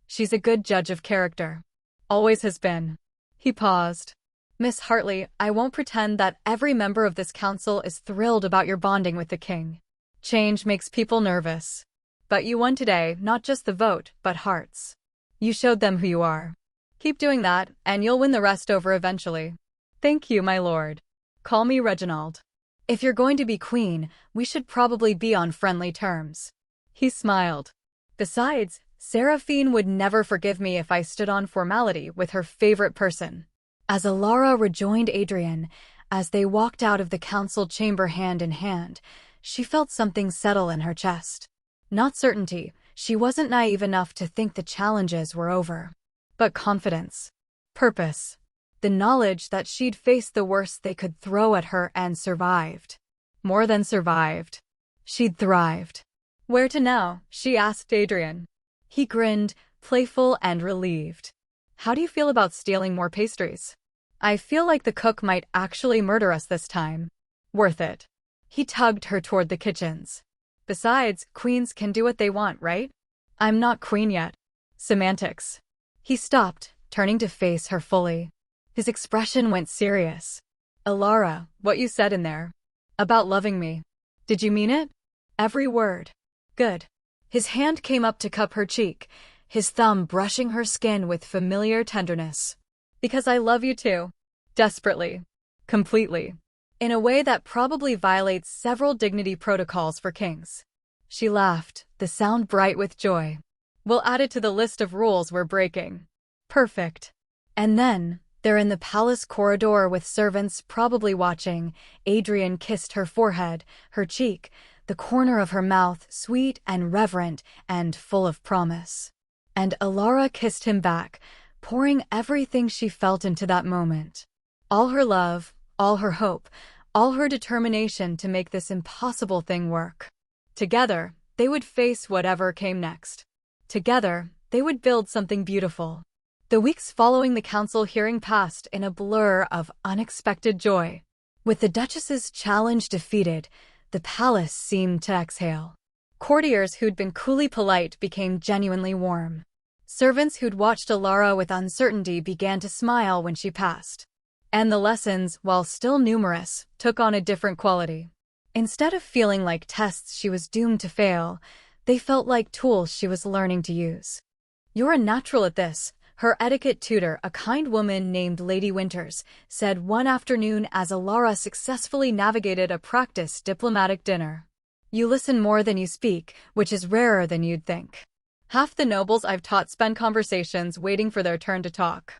She's a good judge of character. Always has been. He paused. Miss Hartley, I won't pretend that every member of this council is thrilled about your bonding with the king. Change makes people nervous. But you won today, not just the vote, but hearts. You showed them who you are. Keep doing that, and you'll win the rest over eventually. Thank you, my lord. Call me Reginald. If you're going to be queen, we should probably be on friendly terms. He smiled. Besides, Seraphine would never forgive me if I stood on formality with her favorite person. As Alara rejoined Adrian, as they walked out of the council chamber hand in hand, she felt something settle in her chest. Not certainty, she wasn't naive enough to think the challenges were over. But confidence. Purpose. The knowledge that she'd faced the worst they could throw at her and survived. More than survived. She'd thrived. Where to now? She asked Adrian. He grinned, playful and relieved. How do you feel about stealing more pastries? I feel like the cook might actually murder us this time. Worth it. He tugged her toward the kitchens. Besides, queens can do what they want, right? I'm not queen yet. Semantics. He stopped, turning to face her fully. His expression went serious. Alara, what you said in there. About loving me. Did you mean it? Every word. Good. His hand came up to cup her cheek, his thumb brushing her skin with familiar tenderness. Because I love you too. Desperately. Completely. In a way that probably violates several dignity protocols for kings. She laughed, the sound bright with joy. We'll add it to the list of rules we're breaking. Perfect. And then, there in the palace corridor with servants probably watching, Adrian kissed her forehead, her cheek, the corner of her mouth sweet and reverent and full of promise. And Alara kissed him back, pouring everything she felt into that moment. All her love, all her hope, all her determination to make this impossible thing work. Together, they would face whatever came next. Together, they would build something beautiful. The weeks following the council hearing passed in a blur of unexpected joy. With the Duchess's challenge defeated, the palace seemed to exhale. Courtiers who'd been coolly polite became genuinely warm. Servants who'd watched Alara with uncertainty began to smile when she passed. And the lessons, while still numerous, took on a different quality. Instead of feeling like tests she was doomed to fail, they felt like tools she was learning to use. You're a natural at this, her etiquette tutor, a kind woman named Lady Winters, said one afternoon as Alara successfully navigated a practice diplomatic dinner. You listen more than you speak, which is rarer than you'd think. Half the nobles I've taught spend conversations waiting for their turn to talk.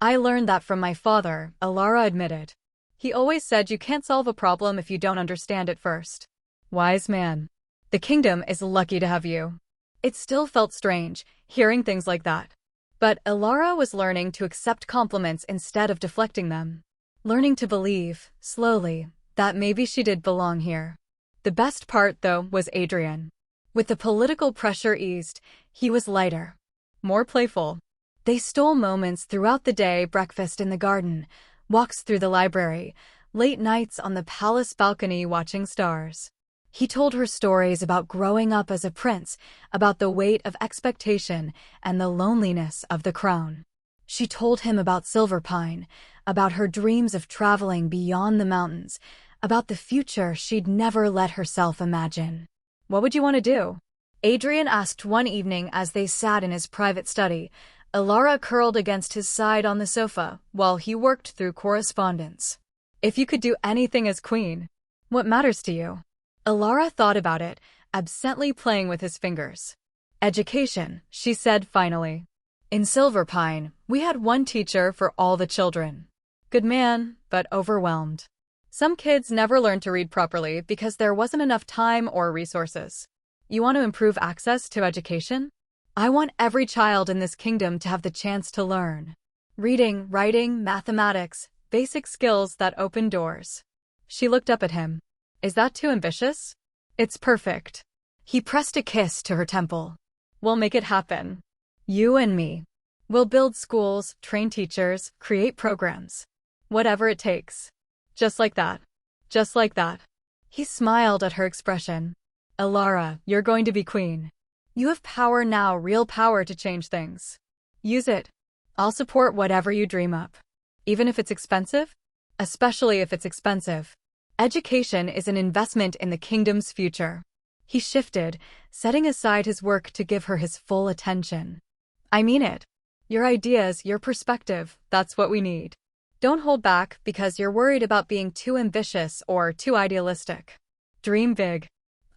I learned that from my father, Alara admitted. He always said you can't solve a problem if you don't understand it first. Wise man. The kingdom is lucky to have you. It still felt strange, hearing things like that. But Alara was learning to accept compliments instead of deflecting them. Learning to believe, slowly, that maybe she did belong here. The best part, though, was Adrian. With the political pressure eased, he was lighter. More playful. They stole moments throughout the day, breakfast in the garden, walks through the library, late nights on the palace balcony watching stars. He told her stories about growing up as a prince, about the weight of expectation and the loneliness of the crown. She told him about Silverpine, about her dreams of traveling beyond the mountains, about the future she'd never let herself imagine. What would you want to do? Adrian asked one evening as they sat in his private study, Alara curled against his side on the sofa while he worked through correspondence. If you could do anything as queen, what matters to you? Alara thought about it, absently playing with his fingers. Education, she said finally. In Silverpine, we had one teacher for all the children. Good man, but overwhelmed. Some kids never learned to read properly because there wasn't enough time or resources. You want to improve access to education? I want every child in this kingdom to have the chance to learn. Reading, writing, mathematics, basic skills that open doors. She looked up at him. Is that too ambitious? It's perfect. He pressed a kiss to her temple. We'll make it happen. You and me. We'll build schools, train teachers, create programs. Whatever it takes. Just like that. Just like that. He smiled at her expression. Alara, you're going to be queen. You have power now, real power to change things. Use it. I'll support whatever you dream up. Even if it's expensive? Especially if it's expensive. Education is an investment in the kingdom's future. He shifted, setting aside his work to give her his full attention. I mean it. Your ideas, your perspective, that's what we need. Don't hold back because you're worried about being too ambitious or too idealistic. Dream big.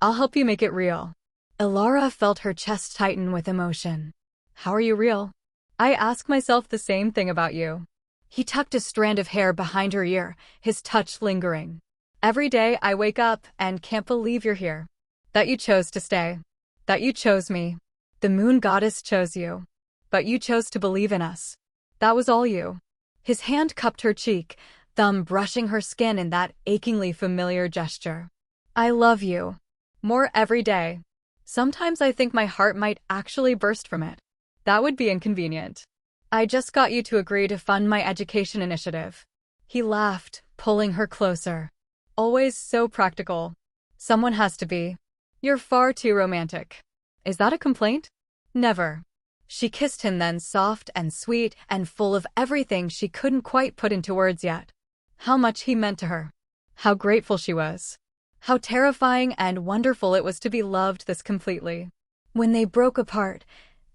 I'll help you make it real. Alara felt her chest tighten with emotion. How are you real? I ask myself the same thing about you. He tucked a strand of hair behind her ear, his touch lingering. Every day I wake up and can't believe you're here. That you chose to stay. That you chose me. The moon goddess chose you. But you chose to believe in us. That was all you. His hand cupped her cheek, thumb brushing her skin in that achingly familiar gesture. I love you. More every day. Sometimes I think my heart might actually burst from it. That would be inconvenient. I just got you to agree to fund my education initiative. He laughed, pulling her closer. Always so practical. Someone has to be. You're far too romantic. Is that a complaint? Never. She kissed him then, soft and sweet and full of everything she couldn't quite put into words yet. How much he meant to her. How grateful she was. How terrifying and wonderful it was to be loved this completely. When they broke apart,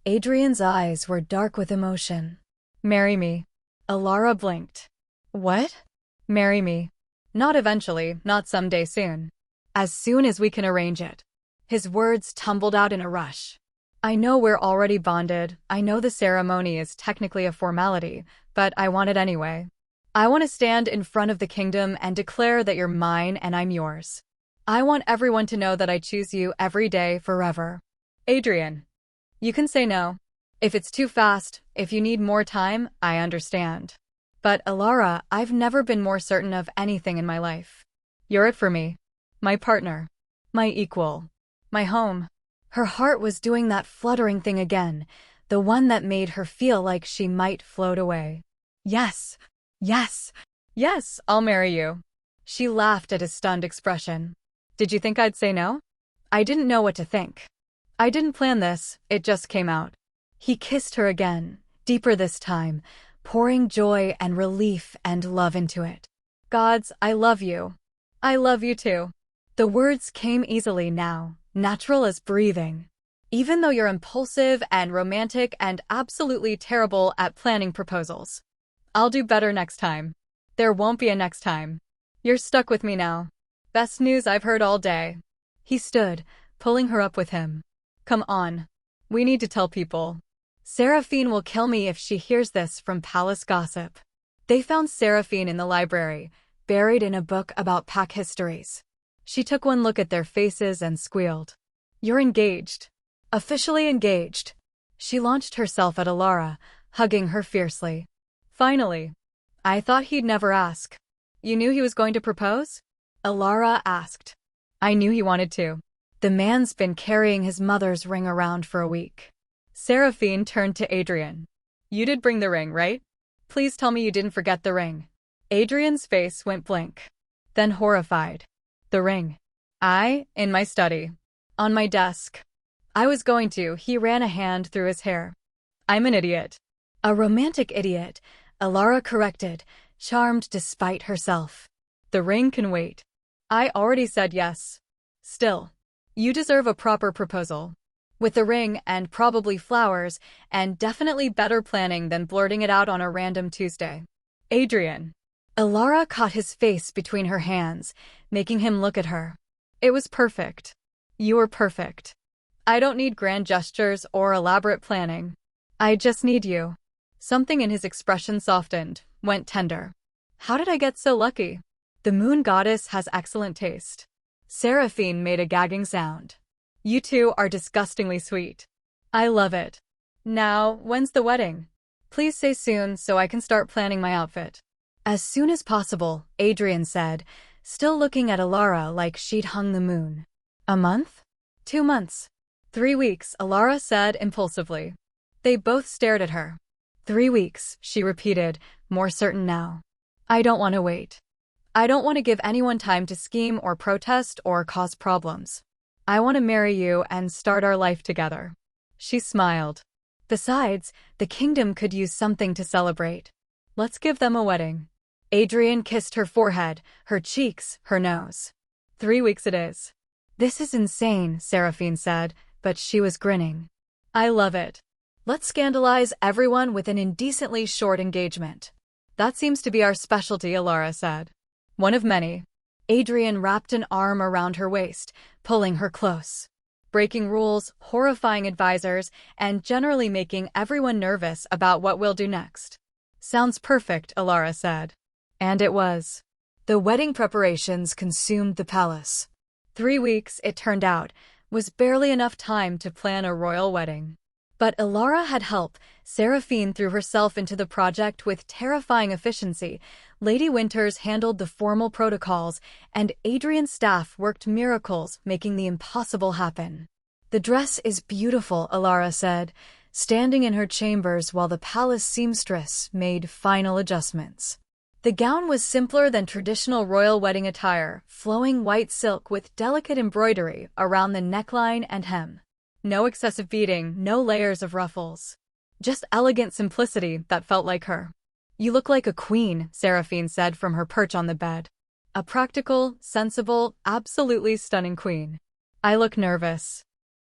Adrian's eyes were dark with emotion. Marry me. Alara blinked. What? Marry me. Not eventually, not someday soon. As soon as we can arrange it. His words tumbled out in a rush. I know we're already bonded, I know the ceremony is technically a formality, but I want it anyway. I want to stand in front of the kingdom and declare that you're mine and I'm yours. I want everyone to know that I choose you every day forever. Adrian. You can say no. If it's too fast, if you need more time, I understand. But Alara, I've never been more certain of anything in my life. You're it for me. My partner. My equal. My home. Her heart was doing that fluttering thing again, the one that made her feel like she might float away. Yes. Yes. Yes, I'll marry you. She laughed at his stunned expression. Did you think I'd say no? I didn't know what to think. I didn't plan this, it just came out. He kissed her again, deeper this time, pouring joy and relief and love into it. Gods, I love you. I love you too. The words came easily now, natural as breathing. Even though you're impulsive and romantic and absolutely terrible at planning proposals. I'll do better next time. There won't be a next time. You're stuck with me now. Best news I've heard all day. He stood, pulling her up with him. Come on. We need to tell people. Seraphine will kill me if she hears this from palace gossip. They found Seraphine in the library, buried in a book about pack histories. She took one look at their faces and squealed. You're engaged. Officially engaged. She launched herself at Alara, hugging her fiercely. Finally. I thought he'd never ask. You knew he was going to propose? Alara asked. I knew he wanted to. The man's been carrying his mother's ring around for a week. Seraphine turned to Adrian. You did bring the ring, right? Please tell me you didn't forget the ring. Adrian's face went blank. Then horrified. The ring. In my study. On my desk. I was going to, he ran a hand through his hair. I'm an idiot. A romantic idiot, Alara corrected, charmed despite herself. The ring can wait. I already said yes. Still. You deserve a proper proposal. With the ring and probably flowers, and definitely better planning than blurting it out on a random Tuesday. Adrian. Alara caught his face between her hands, making him look at her. It was perfect. You were perfect. I don't need grand gestures or elaborate planning. I just need you. Something in his expression softened, went tender. How did I get so lucky? The moon goddess has excellent taste. Seraphine made a gagging sound. You two are disgustingly sweet. I love it. Now, when's the wedding? Please say soon so I can start planning my outfit. As soon as possible, Adrian said, still looking at Alara like she'd hung the moon. A month? 2 months. 3 weeks, Alara said impulsively. They both stared at her. 3 weeks, she repeated, more certain now. I don't want to wait. I don't want to give anyone time to scheme or protest or cause problems. I want to marry you and start our life together. She smiled. Besides, the kingdom could use something to celebrate. Let's give them a wedding. Adrian kissed her forehead, her cheeks, her nose. 3 weeks it is. This is insane, Seraphine said, but she was grinning. I love it. Let's scandalize everyone with an indecently short engagement. That seems to be our specialty, Alara said. One of many. Adrian wrapped an arm around her waist, pulling her close. Breaking rules, horrifying advisors, and generally making everyone nervous about what we'll do next. Sounds perfect, Alara said. And it was. The wedding preparations consumed the palace. 3 weeks, it turned out, was barely enough time to plan a royal wedding. But Alara had help. Seraphine threw herself into the project with terrifying efficiency. Lady Winters handled the formal protocols, and Adrian's staff worked miracles, making the impossible happen. The dress is beautiful, Alara said, standing in her chambers while the palace seamstress made final adjustments. The gown was simpler than traditional royal wedding attire, flowing white silk with delicate embroidery around the neckline and hem. No excessive beading, no layers of ruffles. Just elegant simplicity that felt like her. You look like a queen, Seraphine said from her perch on the bed. A practical, sensible, absolutely stunning queen. I look nervous.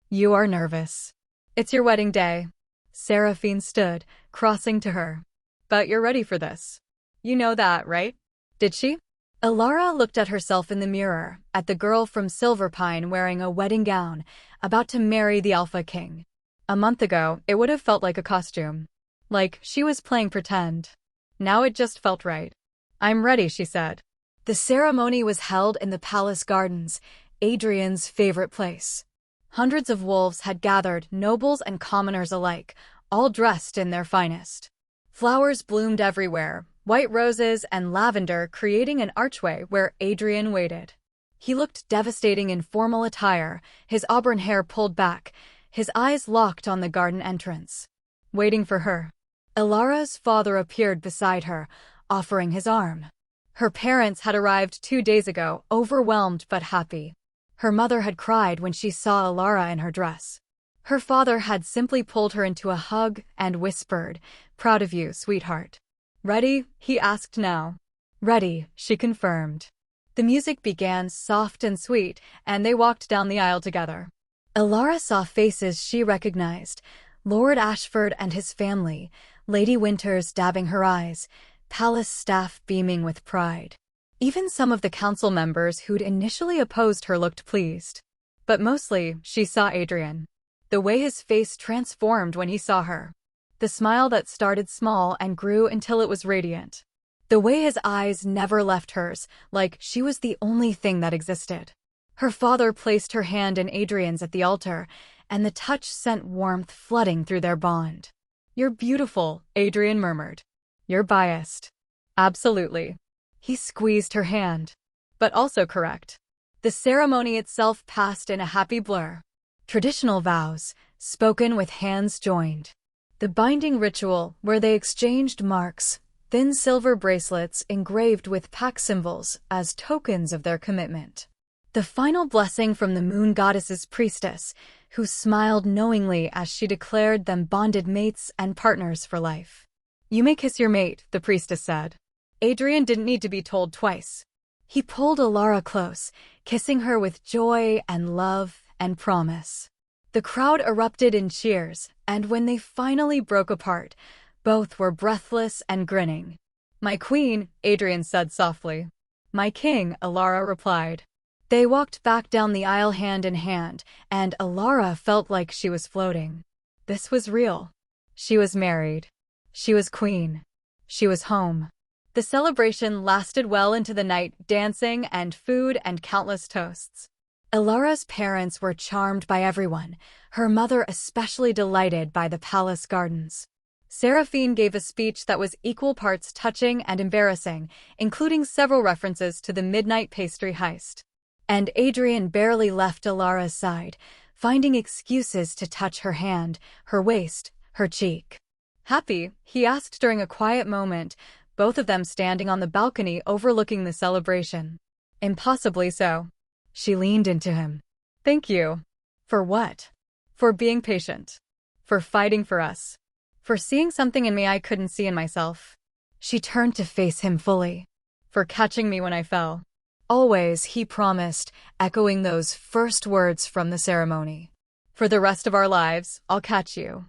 You are nervous. It's your wedding day. Seraphine stood, crossing to her. But you're ready for this. You know that, right? Did she? Alara looked at herself in the mirror, at the girl from Silverpine wearing a wedding gown, about to marry the Alpha King. A month ago, it would have felt like a costume. Like she was playing pretend. Now it just felt right. I'm ready, she said. The ceremony was held in the palace gardens, Adrian's favorite place. Hundreds of wolves had gathered, nobles and commoners alike, all dressed in their finest. Flowers bloomed everywhere, white roses and lavender creating an archway where Adrian waited. He looked devastating in formal attire, his auburn hair pulled back, his eyes locked on the garden entrance. Waiting for her. Alara's father appeared beside her, offering his arm. Her parents had arrived 2 days ago, overwhelmed but happy. Her mother had cried when she saw Alara in her dress. Her father had simply pulled her into a hug and whispered, "Proud of you, sweetheart." "Ready?" he asked now. "Ready," she confirmed. The music began soft and sweet, and they walked down the aisle together. Alara saw faces she recognized, Lord Ashford and his family, Lady Winters dabbing her eyes, palace staff beaming with pride. Even some of the council members who'd initially opposed her looked pleased. But mostly, she saw Adrian. The way his face transformed when he saw her. The smile that started small and grew until it was radiant. The way his eyes never left hers, like she was the only thing that existed. Her father placed her hand in Adrian's at the altar, and the touch sent warmth flooding through their bond. "You're beautiful," Adrian murmured. "You're biased." "Absolutely." He squeezed her hand. But also correct. The ceremony itself passed in a happy blur. Traditional vows, spoken with hands joined. The binding ritual, where they exchanged marks, thin silver bracelets engraved with pack symbols as tokens of their commitment. The final blessing from the moon goddess's priestess, who smiled knowingly as she declared them bonded mates and partners for life. "You may kiss your mate," the priestess said. Adrian didn't need to be told twice. He pulled Alara close, kissing her with joy and love and promise. The crowd erupted in cheers, and when they finally broke apart, both were breathless and grinning. "My queen," Adrian said softly. "My king," Alara replied. They walked back down the aisle hand in hand, and Alara felt like she was floating. This was real. She was married. She was queen. She was home. The celebration lasted well into the night, dancing and food and countless toasts. Ilara's parents were charmed by everyone, her mother especially delighted by the palace gardens. Seraphine gave a speech that was equal parts touching and embarrassing, including several references to the midnight pastry heist. And Adrian barely left Ilara's side, finding excuses to touch her hand, her waist, her cheek. "Happy?" he asked during a quiet moment, both of them standing on the balcony overlooking the celebration. "Impossibly so." She leaned into him. "Thank you." "For what?" "For being patient. For fighting for us. For seeing something in me I couldn't see in myself." She turned to face him fully. "For catching me when I fell." "Always," he promised, echoing those first words from the ceremony. "For the rest of our lives, I'll catch you.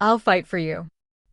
I'll fight for you.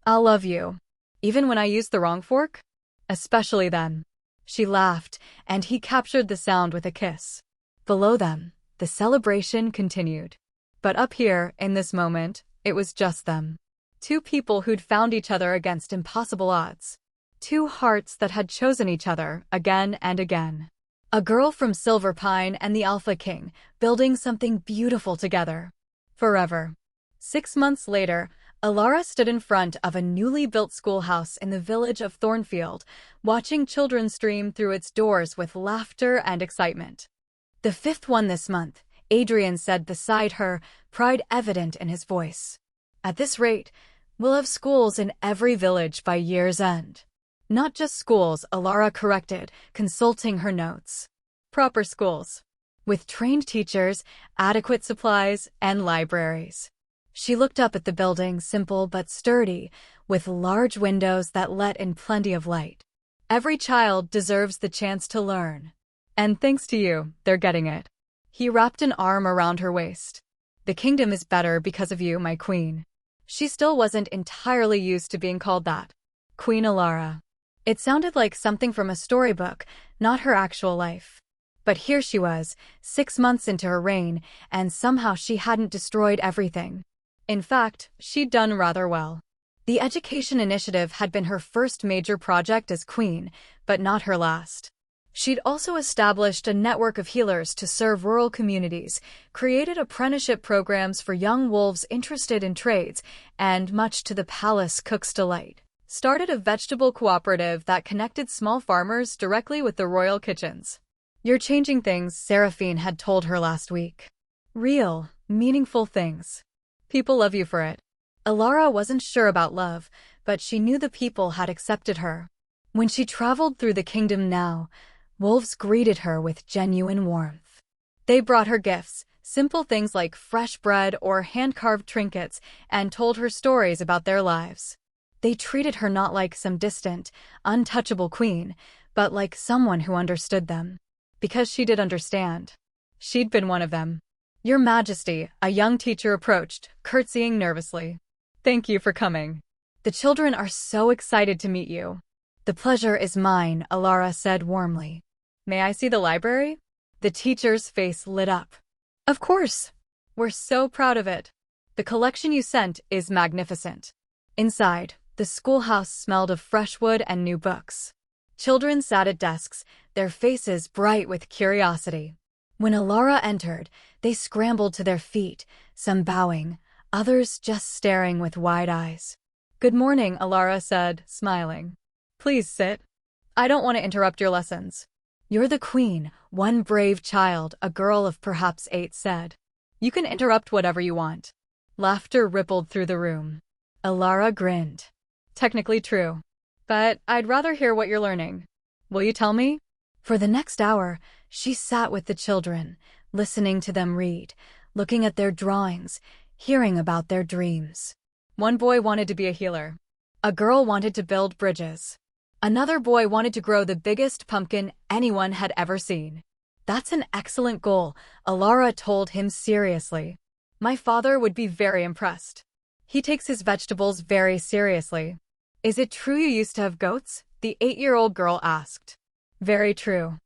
I'll love you. Even when I use the wrong fork? Especially then." She laughed, and he captured the sound with a kiss. Below them, the celebration continued. But up here, in this moment, it was just them. Two people who'd found each other against impossible odds. Two hearts that had chosen each other again and again. A girl from Silver Pine and the Alpha King, building something beautiful together. Forever. 6 months later, Ilara stood in front of a newly built schoolhouse in the village of Thornfield, watching children stream through its doors with laughter and excitement. "The 5th one this month," Adrian said beside her, pride evident in his voice. "At this rate, we'll have schools in every village by year's end." "Not just schools," Ilara corrected, consulting her notes. "Proper schools. With trained teachers, adequate supplies, and libraries." She looked up at the building, simple but sturdy, with large windows that let in plenty of light. "Every child deserves the chance to learn. And thanks to you, they're getting it." He wrapped an arm around her waist. "The kingdom is better because of you, my queen." She still wasn't entirely used to being called that. Queen Ilara. It sounded like something from a storybook, not her actual life. But here she was, 6 months into her reign, and somehow she hadn't destroyed everything. In fact, she'd done rather well. The education initiative had been her first major project as queen, but not her last. She'd also established a network of healers to serve rural communities, created apprenticeship programs for young wolves interested in trades, and, much to the palace cook's delight, started a vegetable cooperative that connected small farmers directly with the royal kitchens. "You're changing things," Seraphine had told her last week. "Real, meaningful things. People love you for it." Ilara wasn't sure about love, but she knew the people had accepted her. When she traveled through the kingdom now, wolves greeted her with genuine warmth. They brought her gifts, simple things like fresh bread or hand-carved trinkets, and told her stories about their lives. They treated her not like some distant, untouchable queen, but like someone who understood them. Because she did understand. She'd been one of them. "Your Majesty," a young teacher approached, curtsying nervously. "Thank you for coming. The children are so excited to meet you." "The pleasure is mine," Ilara said warmly. "May I see the library?" The teacher's face lit up. "Of course. We're so proud of it. The collection you sent is magnificent." Inside, the schoolhouse smelled of fresh wood and new books. Children sat at desks, their faces bright with curiosity. When Ilara entered, they scrambled to their feet, some bowing, others just staring with wide eyes. "Good morning," Ilara said, smiling. "Please sit. I don't want to interrupt your lessons." "You're the queen," one brave child, a girl of perhaps 8, said. "You can interrupt whatever you want." Laughter rippled through the room. Ilara grinned. "Technically true. But I'd rather hear what you're learning. Will you tell me?" For the next hour, she sat with the children, listening to them read, looking at their drawings, hearing about their dreams. One boy wanted to be a healer. A girl wanted to build bridges. Another boy wanted to grow the biggest pumpkin anyone had ever seen. "That's an excellent goal," Ilara told him seriously. "My father would be very impressed. He takes his vegetables very seriously." "Is it true you used to have goats?" the 8-year-old girl asked. "Very true.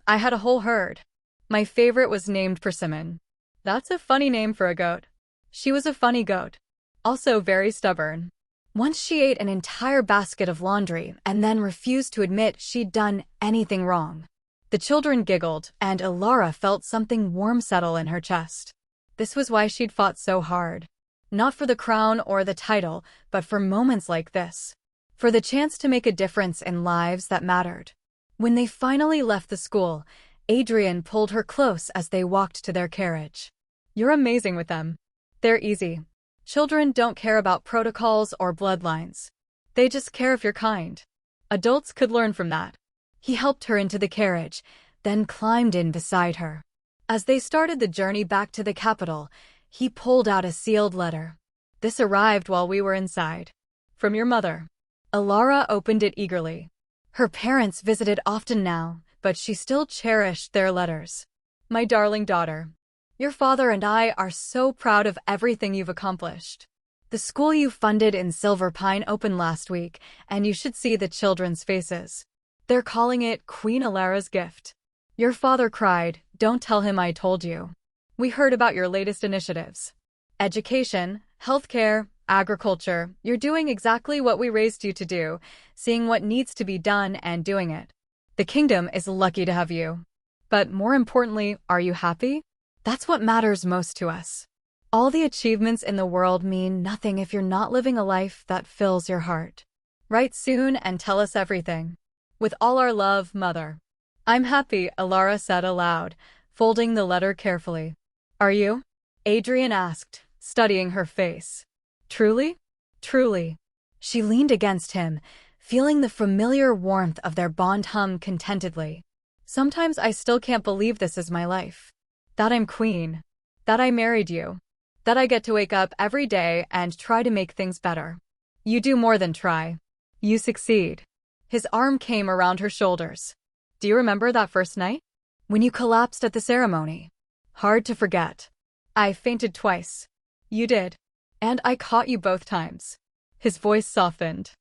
I had a whole herd. My favorite was named Persimmon." "That's a funny name for a goat." "She was a funny goat. Also very stubborn. Once she ate an entire basket of laundry and then refused to admit she'd done anything wrong." The children giggled, and Alara felt something warm settle in her chest. This was why she'd fought so hard. Not for the crown or the title, but for moments like this. For the chance to make a difference in lives that mattered. When they finally left the school, Adrian pulled her close as they walked to their carriage. "You're amazing with them. They're easy. Children don't care about protocols or bloodlines. They just care if you're kind. Adults could learn from that." He helped her into the carriage, then climbed in beside her. As they started the journey back to the capital, he pulled out a sealed letter. "This arrived while we were inside. From your mother." Alara opened it eagerly. Her parents visited often now, but she still cherished their letters. "My darling daughter, your father and I are so proud of everything you've accomplished. The school you funded in Silver Pine opened last week, and you should see the children's faces. They're calling it Queen Alara's gift. Your father cried, 'Don't tell him I told you.' We heard about your latest initiatives. Education, healthcare, agriculture. You're doing exactly what we raised you to do, seeing what needs to be done and doing it. The kingdom is lucky to have you. But more importantly, are you happy? That's what matters most to us. All the achievements in the world mean nothing if you're not living a life that fills your heart. Write soon and tell us everything. With all our love, Mother." "I'm happy," Alara said aloud, folding the letter carefully. "Are you?" Adrian asked, studying her face. "Truly?" "Truly." She leaned against him, feeling the familiar warmth of their bond hum contentedly. "Sometimes I still can't believe this is my life. That I'm queen. That I married you. That I get to wake up every day and try to make things better. You do more than try. You succeed." His arm came around her shoulders. "Do you remember that first night? When you collapsed at the ceremony? Hard to forget. I fainted twice. You did. And I caught you both times." His voice softened.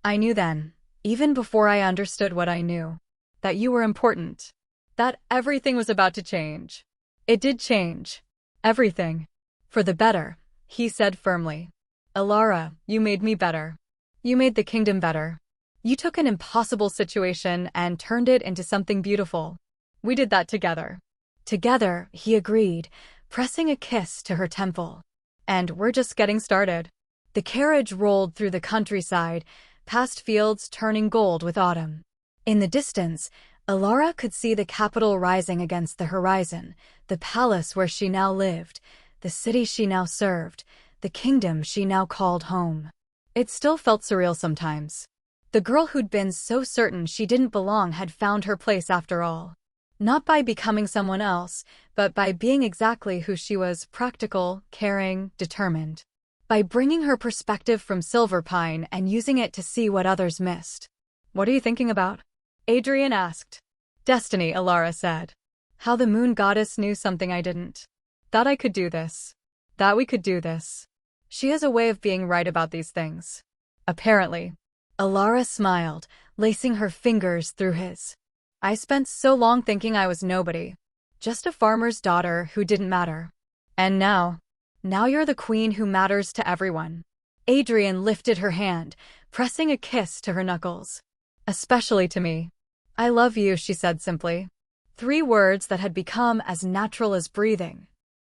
"I knew then, even before I understood what I knew, that you were important. That everything was about to change. It did change. Everything. For the better," he said firmly. "Alara, you made me better. You made the kingdom better. You took an impossible situation and turned it into something beautiful. We did that together." "Together," he agreed, pressing a kiss to her temple. "And we're just getting started." The carriage rolled through the countryside, past fields turning gold with autumn. In the distance, Alara could see the capital rising against the horizon, the palace where she now lived, the city she now served, the kingdom she now called home. It still felt surreal sometimes. The girl who'd been so certain she didn't belong had found her place after all. Not by becoming someone else, but by being exactly who she was: practical, caring, determined. By bringing her perspective from Silver Pine and using it to see what others missed. "What are you thinking about?" Adrian asked. "Destiny," Alara said. "How the moon goddess knew something I didn't. That I could do this. That we could do this. She has a way of being right about these things. Apparently." Alara smiled, lacing her fingers through his. "I spent so long thinking I was nobody. Just a farmer's daughter who didn't matter. And now you're the queen who matters to everyone." Adrian lifted her hand, pressing a kiss to her knuckles. "Especially to me." "I love you," she said simply. 3 words that had become as natural as breathing.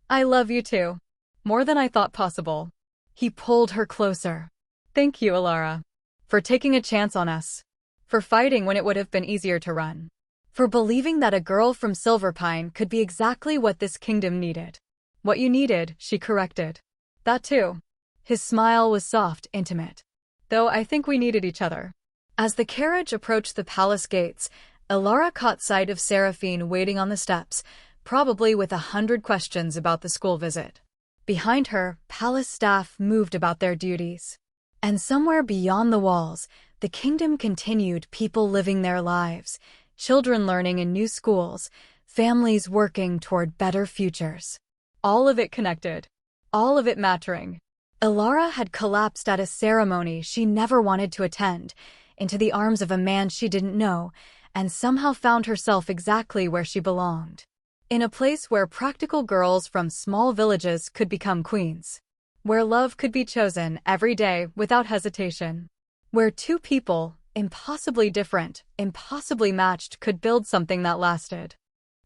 "I love you too. More than I thought possible." He pulled her closer. "Thank you, Alara. For taking a chance on us. For fighting when it would have been easier to run. For believing that a girl from Silver Pine could be exactly what this kingdom needed." "What you needed," she corrected. "That too." His smile was soft, intimate. "Though I think we needed each other." As the carriage approached the palace gates, Alara caught sight of Seraphine waiting on the steps, probably with 100 questions about the school visit. Behind her, palace staff moved about their duties. And somewhere beyond the walls, the kingdom continued, people living their lives, children learning in new schools, families working toward better futures. All of it connected. All of it mattering. Alara had collapsed at a ceremony she never wanted to attend, into the arms of a man she didn't know, and somehow found herself exactly where she belonged. In a place where practical girls from small villages could become queens. Where love could be chosen every day without hesitation. Where 2 people, impossibly different, impossibly matched, could build something that lasted.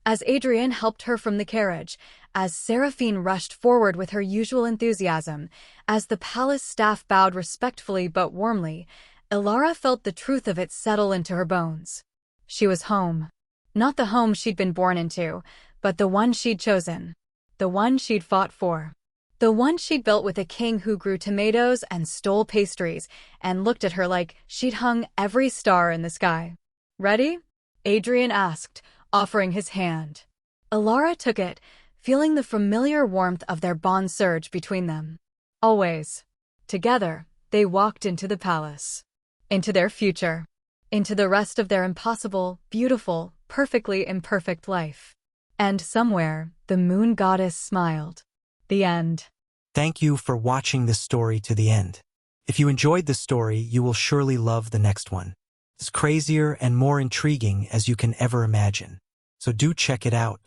As Adrian helped her from the carriage, as Seraphine rushed forward with her usual enthusiasm, as the palace staff bowed respectfully but warmly, Ilara felt the truth of it settle into her bones. She was home. Not the home she'd been born into, but the one she'd chosen. The one she'd fought for. The one she'd built with a king who grew tomatoes and stole pastries and looked at her like she'd hung every star in the sky. "Ready?" Adrian asked, offering his hand. Ilara took it, feeling the familiar warmth of their bond surge between them. Always. Together, they walked into the palace. Into their future. Into the rest of their impossible, beautiful, perfectly imperfect life. And somewhere, the moon goddess smiled. The end. Thank you for watching this story to the end. If you enjoyed this story, you will surely love the next one. It's crazier and more intriguing as you can ever imagine. So do check it out.